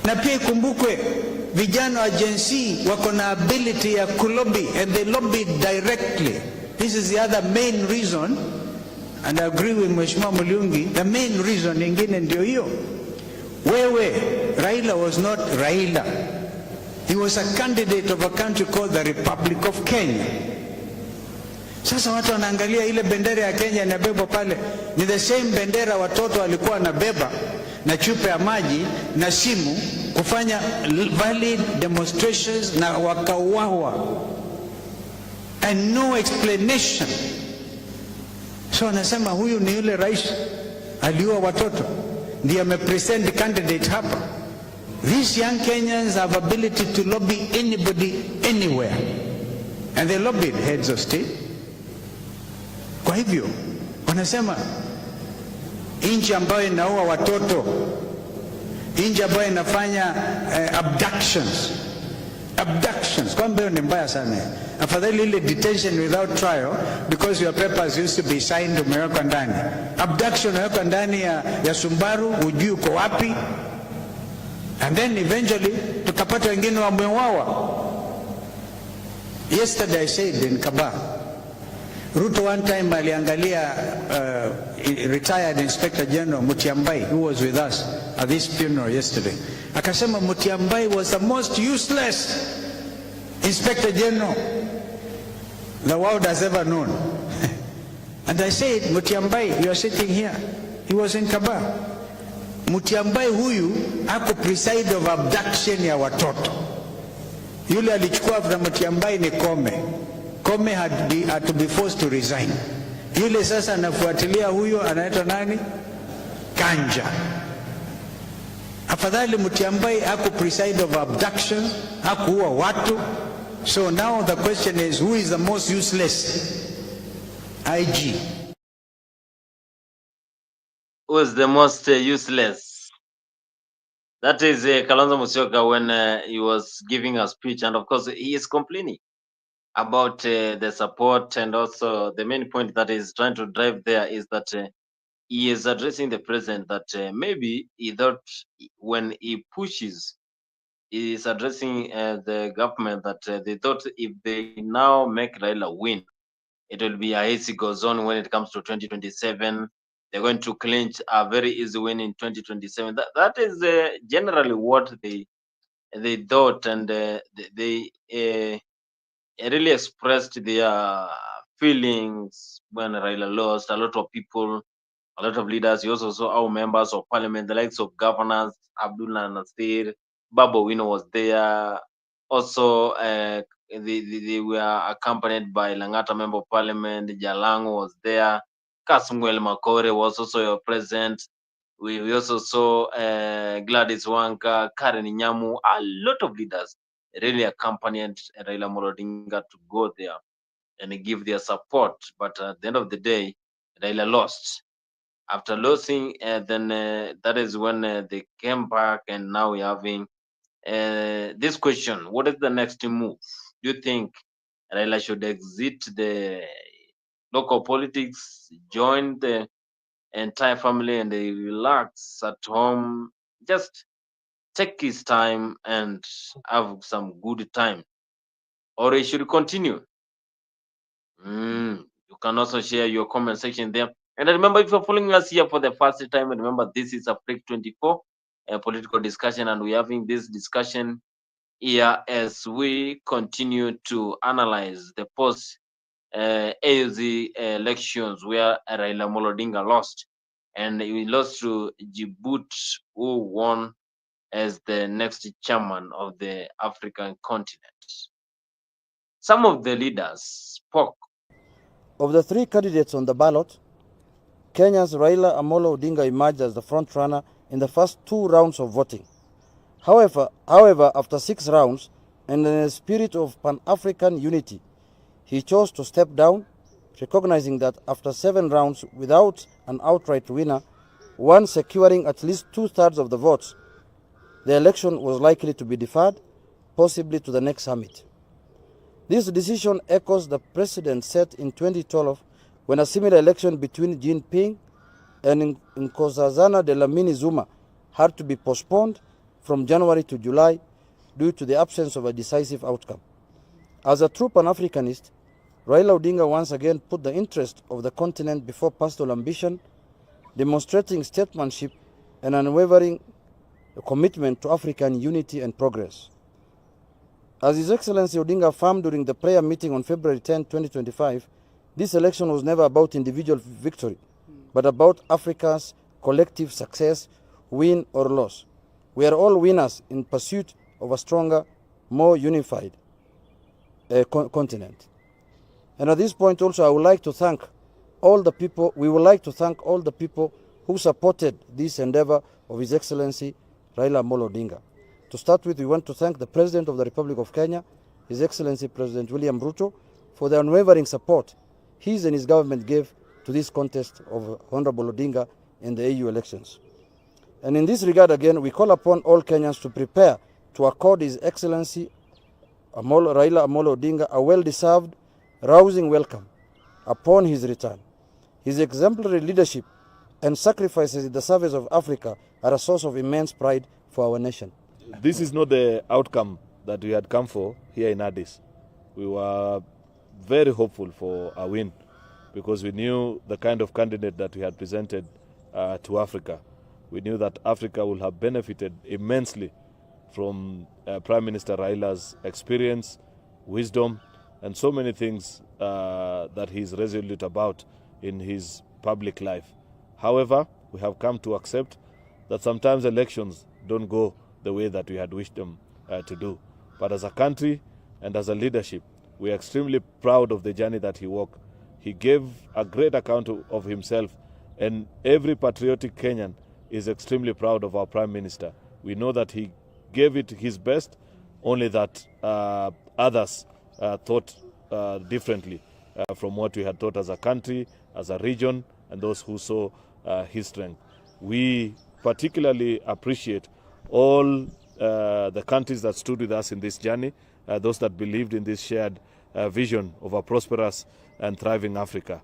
Na pia ikumbukwe vijana wa Gen Z wako na ability ya kulobby, and they lobby directly. This is the other main reason, and I agree with Mheshimiwa Mulungi, the main reason nyingine ndio hiyo. Wewe, Raila was not Raila. He was a candidate of a country called the Republic of Kenya. Sasa watu wanaangalia ile bendera ya Kenya inabebwa pale, ni the same bendera watoto walikuwa wanabeba na chupa ya maji na simu kufanya valid demonstrations na wakauawa, and no explanation. So anasema huyu ni yule rais aliua watoto, ndiye amepresent candidate hapa. These young Kenyans have ability to lobby anybody anywhere, and they lobbied heads of state. Kwa hivyo wanasema nchi ambayo inaua watoto, nchi ambayo inafanya abductions, kwamba hiyo ni mbaya sana. Afadhali ile detention without trial because your papers used to be signed, umewekwa ndani. Abduction umewekwa ndani ya Sumbaru, hujui uko wapi, and then eventually tukapata wengine wameuawa. Yesterday I said in Kabah, Ruto one time aliangalia retired Inspector General Mutiambai, who was with us at this funeral yesterday. Akasema Mutiambai was the most useless Inspector General the world has ever known. And I said, Mutiambai, you are sitting here. He was in Kabah. Mutiambai huyu ako preside of abduction ya watoto. Yule alichukua from Mutiambai ni Kome had to be forced to resign. Yule sasa anafuatilia huyo anaitwa nani? Kanja. Afadhali Mutiambai ako preside of abduction, hakuua watu. So now the question is, who is the most useless? IG. Who is the most useless? That is Kalonzo Musyoka when he was giving a speech, and of course he is complaining about the support, and also the main point that is trying to drive there is that he is addressing the president that maybe he thought when he pushes, he is addressing the government that they thought if they now make Raila win, it will be a easy goes on when it comes to 2027. They're going to clinch a very easy win in 2027. That is generally what they thought, and they really expressed their feelings when Raila lost. A lot of people, a lot of leaders, you also saw our members of parliament, the likes of governors, Abdullah Nasir, Babu Wino was there. Also, they were accompanied by Langata Member of Parliament, Jalango was there, Kasmuel Makore was also present. We also saw Gladys Wanga, Karen Nyamu, a lot of leaders really accompanied Raila Odinga to go there and give their support. But at the end of the day, Raila lost. After losing, then that is when they came back, and now we're having this question: what is the next move? Do you think Raila should exit the local politics, join the entire family, and they relax at home, just take his time and have some good time, or he should continue? You can also share your comment section there. And I remember, if you're following us here for the first time, remember this is a Freak 24 political discussion, and we're having this discussion here as we continue to analyze the post AUZ elections where Raila Odinga lost, and he lost to Djibouti, who won as the next chairman of the African continent. Some of the leaders spoke. Of the three candidates on the ballot, Kenya's Raila Odinga emerged as the front-runner in the first 2 rounds of voting. However, after 6 rounds, and in a spirit of Pan-African unity, he chose to step down, recognizing that after 7 rounds without an outright winner, one securing at least 2/3 of the votes, the election was likely to be deferred, possibly to the next summit. This decision echoes the precedent set in 2012 when a similar election between Jinping and Nkosazana Dlamini Zuma had to be postponed from January to July due to the absence of a decisive outcome. As a true Pan-Africanist, Raila Odinga once again put the interest of the continent before personal ambition, demonstrating statesmanship and unwavering commitment to African unity and progress. As His Excellency Odinga affirmed during the prayer meeting on February 10, 2025, this election was never about individual victory, but about Africa's collective success, win or loss. We are all winners in pursuit of a stronger, more unified continent. And at this point also, we would like to thank all the people who supported this endeavor of His Excellency Raila Odinga. To start with, we want to thank the President of the Republic of Kenya, His Excellency President William Ruto, for the unwavering support his and his government gave to this contest of Honorable Odinga in the AU elections. And in this regard, again, we call upon all Kenyans to prepare to accord His Excellency Raila Odinga a well-deserved, rousing welcome upon his return. His exemplary leadership and sacrifices in the service of Africa are a source of immense pride for our nation. This is not the outcome that we had come for here in Addis. We were very hopeful for a win because we knew the kind of candidate that we had presented to Africa. We knew that Africa would have benefited immensely from Prime Minister Raila's experience, wisdom, and so many things that he is resolute about in his public life. However, we have come to accept that sometimes elections don't go the way that we had wished them to do. But as a country and as a leadership, we are extremely proud of the journey that he walked. He gave a great account of himself, and every patriotic Kenyan is extremely proud of our Prime Minister. We know that he gave it his best, only that others thought differently from what we had thought as a country, as a region, and those who saw his strength. We particularly appreciate all the countries that stood with us in this journey, those that believed in this shared vision of a prosperous and thriving Africa.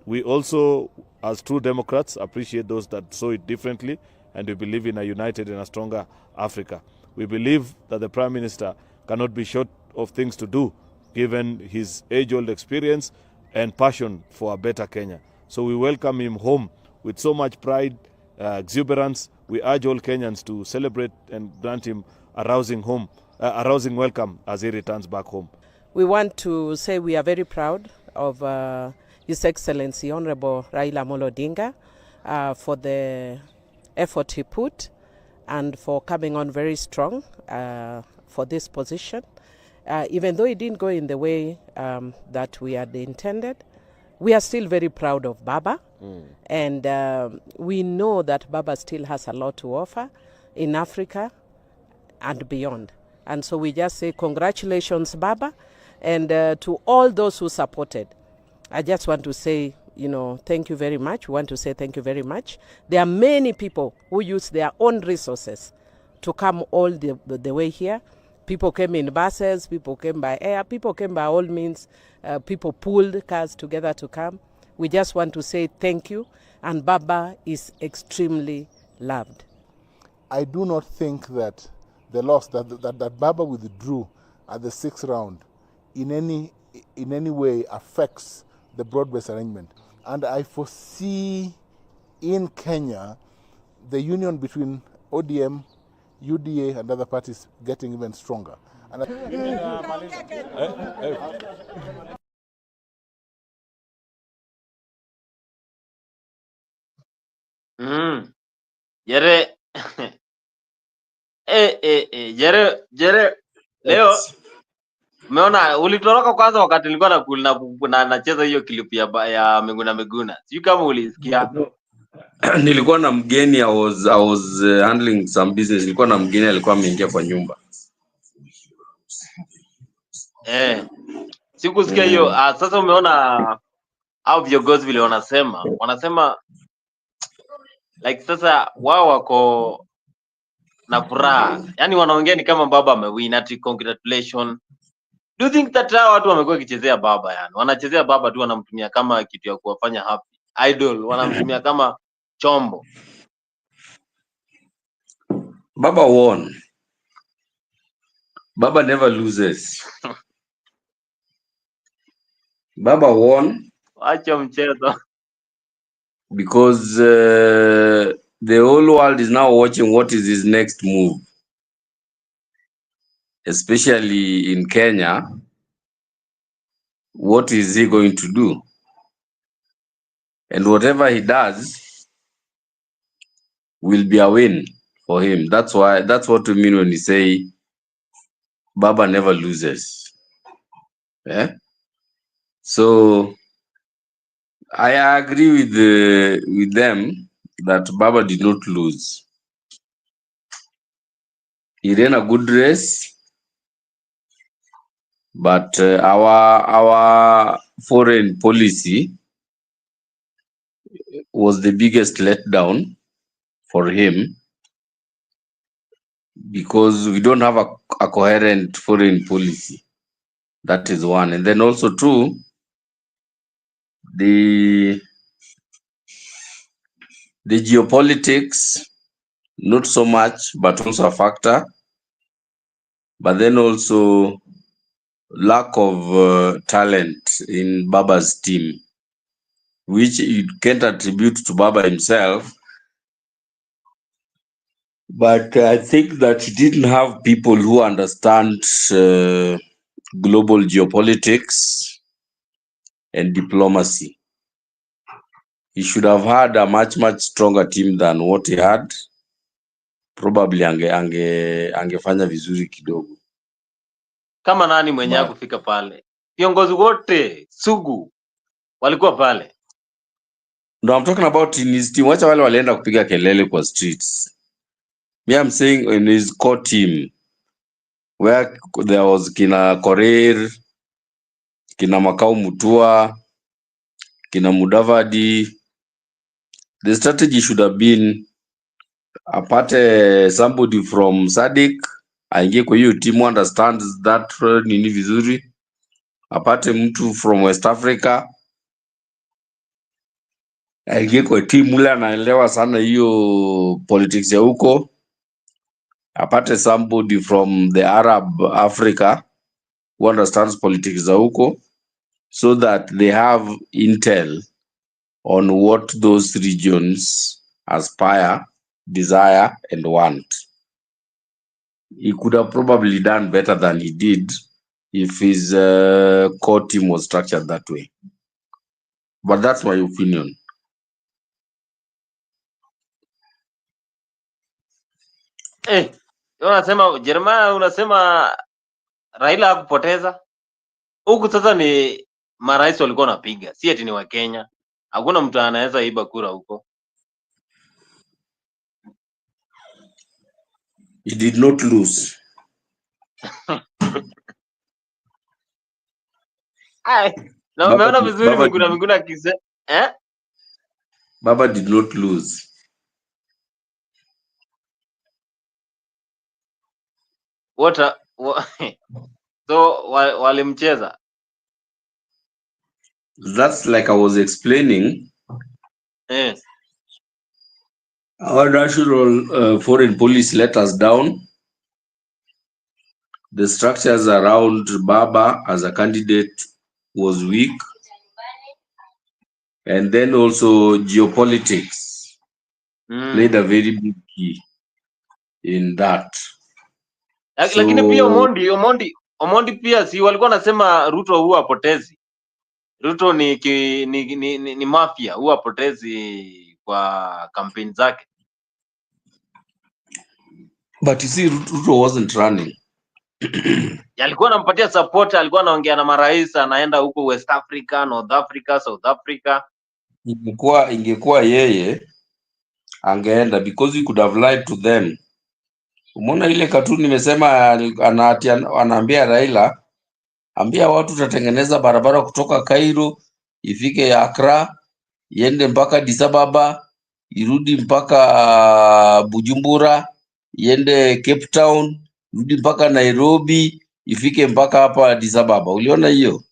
We also, as true Democrats, appreciate those that saw it differently, and we believe in a united and a stronger Africa. We believe that the Prime Minister cannot be short of things to do, given his age-old experience and passion for a better Kenya. So we welcome him home with so much pride, exuberance. We urge all Kenyans to celebrate and grant him a rousing welcome as he returns back home. We want to say we are very proud of His Excellency Honorable Raila Odinga for the effort he put and for coming on very strong for this position. Even though it didn't go in the way that we had intended, we are still very proud of Baba. And we know that Baba still has a lot to offer in Africa and beyond. And so we just say congratulations, Baba. And to all those who supported, I just want to say, thank you very much. We want to say thank you very much. There are many people who use their own resources to come all the way here. People came in buses, people came by air, people came by all means. People pulled cars together to come. We just want to say thank you, and Baba is extremely loved. I do not think that the loss that Baba withdrew at the 6th round in any way affects the broad-based arrangement. And I foresee in Kenya the union between ODM, UDA, and other parties getting even stronger. And Jere Jere leo umeona ulitoroka kwanza wakati nilikuwa nacheza hiyo clip ya Miguna. Sijui kama ulisikia. Nilikuwa na mgeni, I was handling some business. Nilikuwa na mgeni alikuwa ameingia kwa nyumba. Sikusikia hiyo. Sasa umeona au viongozi vile wanasema like sasa wao wako na furaha. Yaani wanaongea ni kama baba amewin, ati congratulations. Do you think that watu wamekuwa kichezea baba yani? Wanachezea baba tu, wanamtumia kama kitu ya kuwafanya happy. Idol, wanamtumia kama chombo. Baba won. Baba never loses. Baba won. Acha mchezo. Because the whole world is now watching what is his next move. Especially in Kenya. What is he going to do? And whatever he does will be a win for him. That's what we mean when we say Baba never loses. So I agree with them that Baba did not lose. He ran a good race, but our foreign policy was the biggest letdown for him, because we don't have a coherent foreign policy. That is one. And then also two, the geopolitics, not so much, but also a factor. But then also lack of talent in Baba's team, which you can't attribute to Baba himself. But I think that he didn't have people who understand global geopolitics and diplomacy. He should have had a much stronger team than what he had. Probably angefanya vizuri kidogo. Kama nani mwenye kufika pale? Viongozi wote sugu walikuwa pale. No, I'm talking about in his team. Wacha wale walienda kupiga kelele kwa streets. Me, I'm saying in his core team, where there was kina Korir, kina Makau Mutua, kina Mudavadi. The strategy should have been apate somebody from Sadik, aingie kwa hiyo team who understands that nini vizuri. Apate mtu from West Africa, aingie kwa team ule anaelewa sana hiyo politics ya huko. Apate somebody from the Arab Africa who understands politics za huko, so that they have intel on what those regions aspire, desire, and want. He could have probably done better than he did if his core team was structured that way. But that's my opinion. Unasema Jeremiah, unasema Raila hakupoteza. Huku sasa ni marais walikuwa wanapiga, si eti ni wa Kenya. Hakuna mtu anaweza iba kura huko. He did not lose. Na umeona vizuri Miguna kise. Baba did not lose. So walimcheza. That's like I was explaining. Our national foreign policy let us down. The structures around Baba as a candidate was weak. And then also geopolitics played a very big key in that. Lakini pia So Omondi pia si walikuwa nasema Ruto huwa apotezi. Ruto ni mafia, huwa apotezi kwa kampeni zake. but you see, Ruto wasn't running. Alikuwa anampatia support, alikuwa anaongea na marais, anaenda huko West Africa, North Africa, South Africa. Ingekuwa yeye angeenda, because we could have lied to them. Umeona ile cartoon nimesema, anaambia Raila, ambia watu tutatengeneza barabara kutoka Cairo ifike Accra, iende mpaka Addis Ababa, irudi mpaka Bujumbura, iende Cape Town, irudi mpaka Nairobi, ifike mpaka hapa Addis Ababa. Uliona hiyo?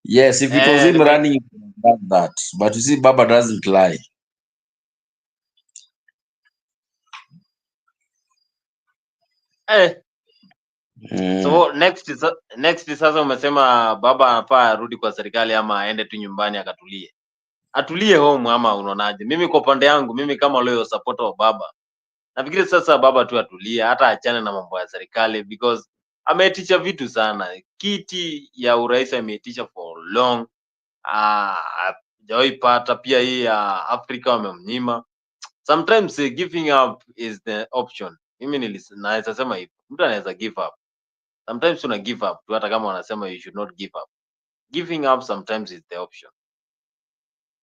Yes, if it was him running, he would have done that. But you see, Baba doesn't lie. So next sasa umesema Baba anafaa arudi kwa serikali ama aende tu nyumbani akatulie. Atulie home ama unaonaje? Mimi kwa pande yangu, mimi kama loyal supporter wa Baba, nafikiri sasa Baba tu atulie, hata achane na mambo ya serikali, because ameitisha vitu sana. Kiti ya urais ameitisha for long. Hajawahi pata. Pia hii ya Afrika wamemnyima. Sometimes giving up is the option. Mimi naweza sema hivi, mtu anaweza give up. Sometimes una give up tu, hata kama wanasema you should not give up. Giving up sometimes is the option.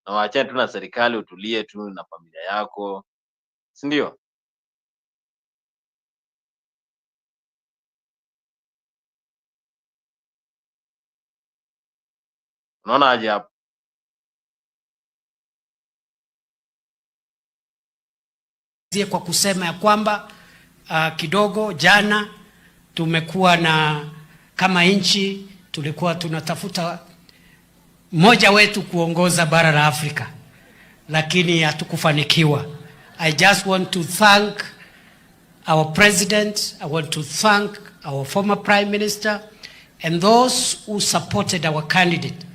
Na waachane tu na serikali, utulie tu na familia yako, si ndio? Unaona aje hapo? Kwa kusema ya kwamba kidogo jana tumekuwa na kama nchi tulikuwa tunatafuta mmoja wetu kuongoza bara la Afrika, lakini hatukufanikiwa. I just want to thank our president, I want to thank our former prime minister and those who supported our candidate.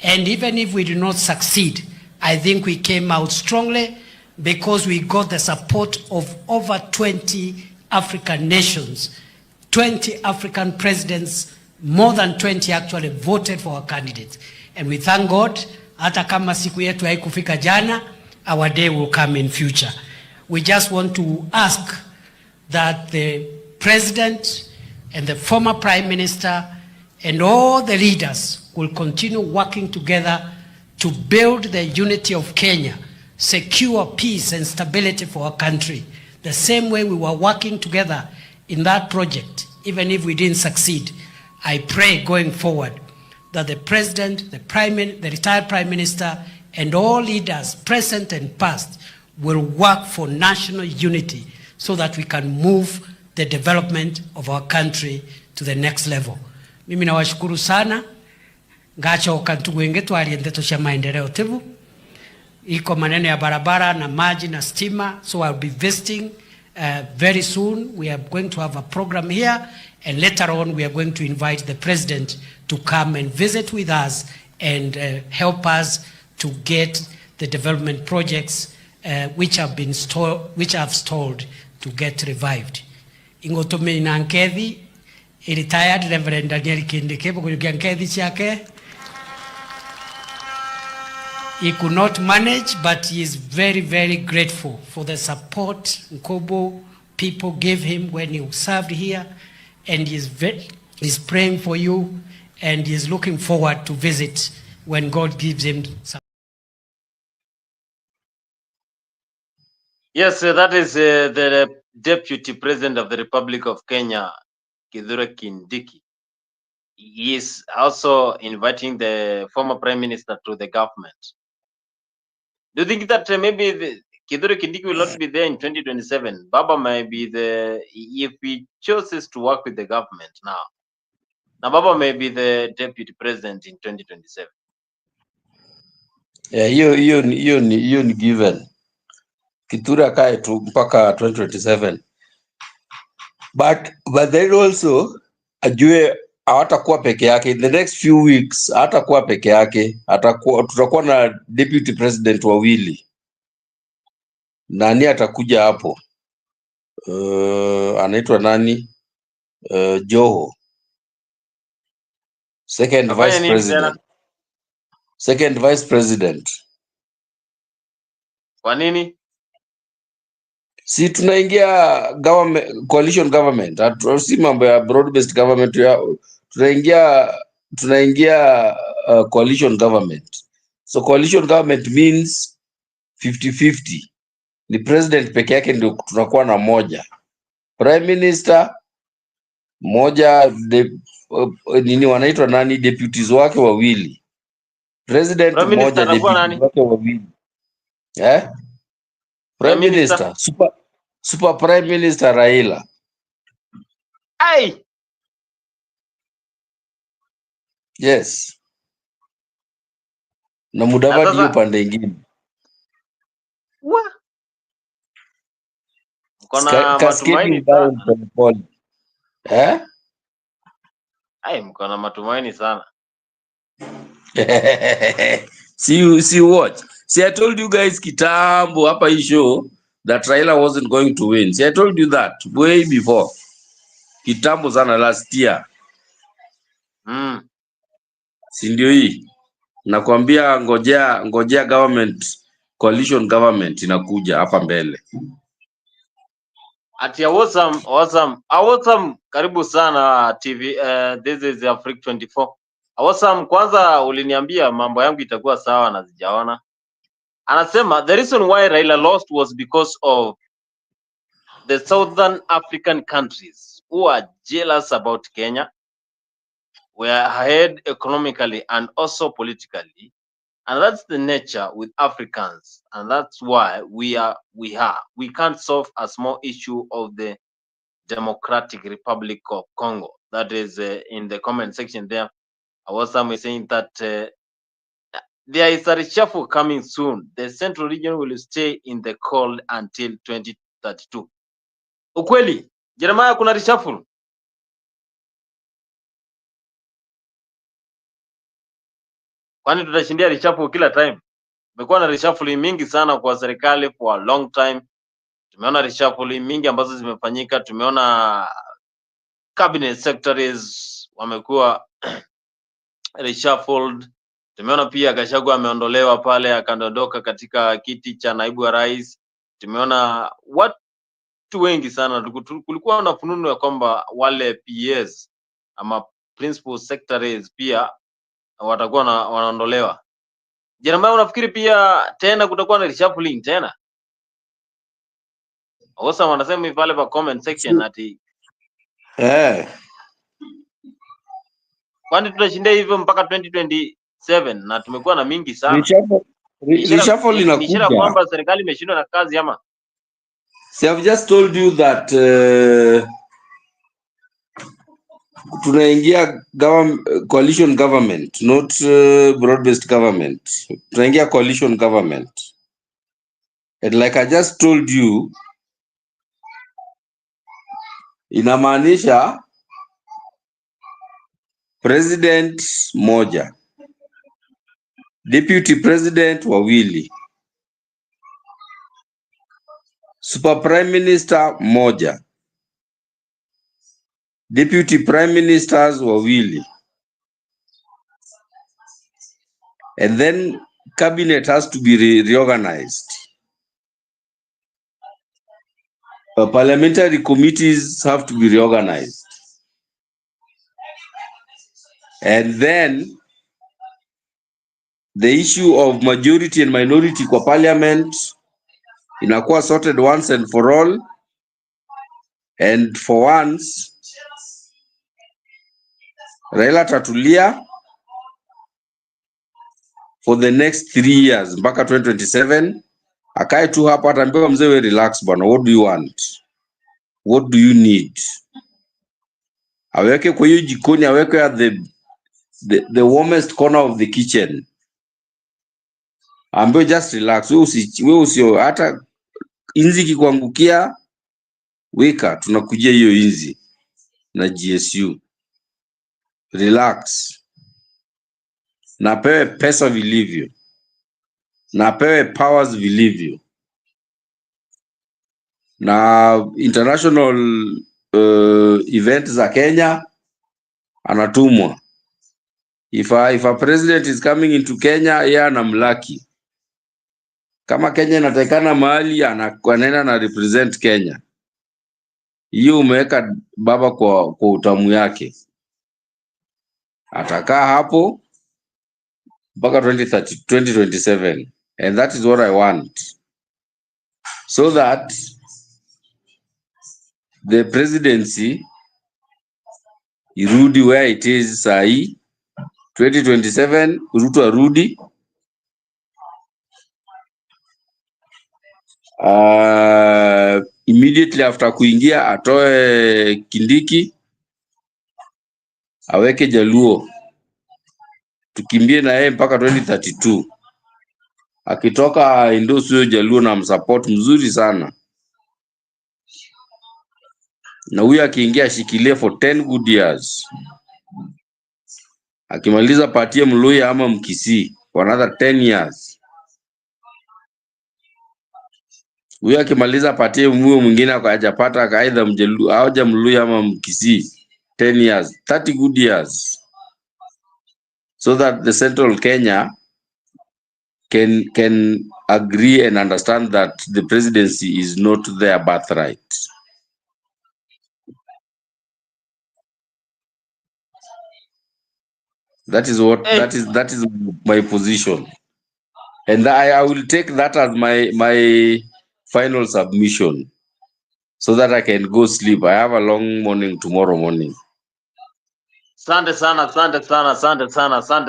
And even if we did not succeed, I think we came out strongly because we got the support of over 20 African nations. 20 African presidents, more than 20 actually voted for our candidates. And we thank God, hata kama siku yetu haikufika jana, our day will come in future. We just want to ask that the president and the former prime minister and all the leaders will continue working together to build the unity of Kenya, secure peace and stability for our country, the same way we were working together in that project, even if we didn't succeed. I pray going forward that the president, the retired prime minister, and all leaders, present and past, will work for national unity so that we can move the development of our country to the next level. Mimi nawashukuru sana. Ngacho kantugu wengetu aliendeto cha maendeleo tibu. Iko maneno ya barabara na maji na stima. So I'll be visiting very soon. We are going to have a program here, and later on we are going to invite the president to come and visit with us and help us to get the development projects which have stalled to get revived. Ingotome inankethi retired Reverend Daniel Kindike kujukia nkethi chake. He could not manage, but he is very, very grateful for the support Nkobo people gave him when he served here, and he's praying for you, and he's looking forward to visit when God gives him some. Yes, that is the Deputy President of the Republic of Kenya, Kithure Kindiki. He is also inviting the former Prime Minister to the government. Do you think that maybe Kithure Kindiki will not be there in 2027? Baba may be if he chooses to work with the government now. Now Baba may be the Deputy President in 2027. Yeah, hiyo ni given. Kithure akae tu mpaka 2027. But then also ajue hatakuwa peke yake. In the next few weeks hatakuwa peke yake, tutakuwa na deputy president wawili. Nani atakuja hapo? Anaitwa nani? Joho, second Afanye vice nini tena? president. Second vice president. Kwa nini? Si tunaingia government, coalition government. Si mambo ya broad based government ya, tunaingia coalition government. So coalition government means 50-50. Ni president peke yake ndio tunakuwa na moja. Prime minister moja, nini wanaitwa nani, deputies wake wawili. President Prime Minister moja, atakuwa deputies nani? wake wawili. Prime Minister, super prime minister Raila. Ai! Yes. Na Mudavadi hiyo pande ingine. Mkona matumaini down pole. Ai, mkona matumaini sana. See what? See, I told you guys kitambo hapa hii show that Raila wasn't going to win. See, I told you that way before. Kitambo sana last year. Si ndio hii? Nakwambia ngojea government, coalition government inakuja hapa mbele. Ati awesome. Karibu sana TV. This is Africa 24. Awesome, kwanza uliniambia mambo yangu itakuwa sawa na sijaona. Anasema the reason why Raila lost was because of the southern African countries who are jealous about Kenya. We are ahead economically and also politically, and that's the nature with Africans, and that's why we can't solve a small issue of the Democratic Republic of Congo. That is in the comment section there. Awesome is saying that there is a reshuffle coming soon. The central region will stay in the cold until 2032. Ukweli, Jeremiah, kuna reshuffle? Kwani tutashindia reshuffle kila time? Kumekuwa na reshuffle mingi sana kwa serikali for a long time. Tumeona reshuffle mingi ambazo zimefanyika. Tumeona cabinet secretaries wamekuwa reshuffled. Tumeona pia Gachagua ameondolewa pale akadondoka katika kiti cha naibu wa rais. Tumeona watu wengi sana. Kulikuwa na fununu ya kwamba wale PS ama principal secretaries pia watakuwa wanaondolewa. Jeremiah, unafikiri pia tena kutakuwa na reshuffling tena? Awesome wanasema hivi pale pa comment section ati kwani tutashinda hivyo mpaka 2027 na tumekuwa na mingi sana. Reshuffle inakuja. Kwamba serikali imeshindwa na kazi ama? See, I've just told you that tunaingia coalition government, not broad-based government. Tunaingia coalition government. And like I just told you, inamaanisha president moja, deputy president wawili, super prime minister moja, deputy prime ministers wawili, and then cabinet has to be reorganized. Parliamentary committees have to be reorganized. And then the issue of majority and minority kwa parliament inakuwa sorted once and for all. And for once, Raila tatulia for the next 3 years mpaka 2027. Akae tu hapa, ataambiwa mzee, we relax bwana, what do you want? What do you need? Aweke kwa hiyo jikoni, aweke at the warmest corner of the kitchen. Ambayo just relax. Wewe usio hata inzi kikuangukia, weka tunakujia hiyo inzi na GSU. relax, na apewe pesa vilivyo, na apewe powers vilivyo, na international event za Kenya anatumwa. If a president is coming into Kenya, yeye anamlaki. Kama Kenya inatakana mahali, anaenda na represent Kenya. Hiyo umeweka baba kwa utamu yake. Atakaa hapo mpaka 2027, and that is what I want, so that the presidency irudi where it is sahi. 2027 Ruto arudi, immediately after kuingia atoe Kindiki, aweke Jaluo, tukimbie na yeye mpaka 2032. Akitoka endorse huyo Jaluo na msupport mzuri sana, na huyo akiingia ashikilie for 10 good years. Akimaliza patie Mluya ama Mkisii for another 10 years. Huyo akimaliza patie muo mwingine akajapata akaidha Mjaluo au Mluya ama Mkisii 10 years, 30 good years, so that the central Kenya can agree and understand that the presidency is not their birthright. That is what that is my position, and I will take that as my final submission, so that I can go sleep. I have a long morning tomorrow morning. Asante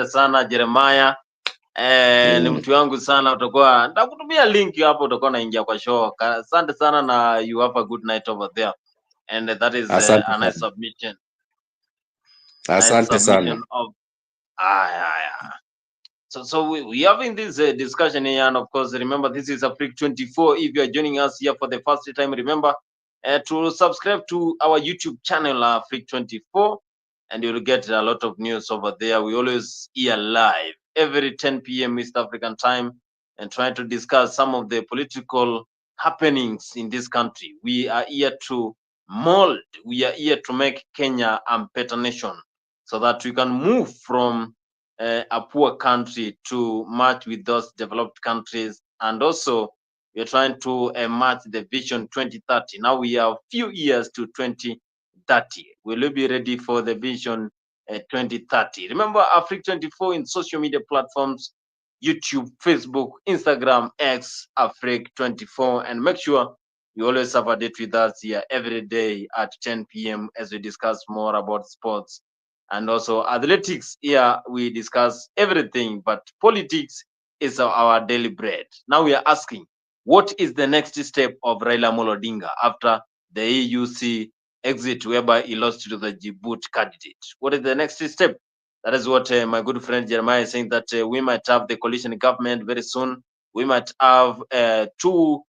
sana Jeremiah. Ni mtu wangu sana, utakuwa ndakutumia link hapo, utakuwa naingia kwa show. Asante sana, na you have a good night over there, and that is a nice submission. Asante sana. So we having this discussion here, and of course remember this is Africa 24. If you are joining us here for the first time, remember to subscribe to our YouTube channel Africa 24, and you'll get a lot of news over there. We always here live every 10 p.m. East African time, and trying to discuss some of the political happenings in this country. We are here to mold, we are here to make Kenya a better nation, so that we can move from a poor country to match with those developed countries. And also we are trying to match the vision 2030. Now we have few years to 2030. Will be ready for the vision 2030. Remember Africa 24 in social media platforms, YouTube, Facebook, Instagram, X, Africa 24, and make sure you always have a date with us here every day at 10 p.m. as we discuss more about sports and also athletics. Here we discuss everything, but politics is our daily bread. Now we are asking, what is the next step of Raila Odinga after the AUC exit, whereby he lost to the Djibouti candidate? What is the next step? That is what my good friend Jeremiah is saying, that we might have the coalition government very soon. We might have 2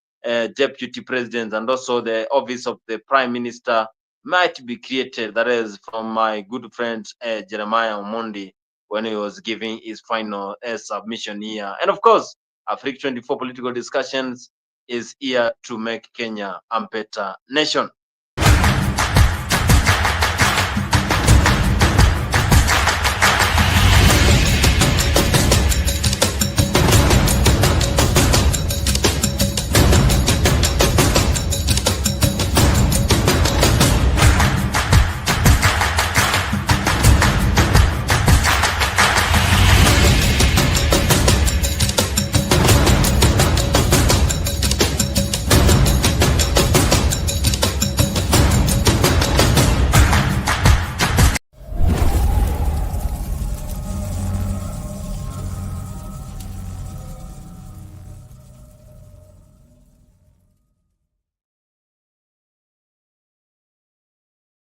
deputy presidents, and also the office of the prime minister might be created. That is from my good friend Jeremiah Omondi, when he was giving his final submission here. And of course, Africa 24 political discussions is here to make Kenya a better nation.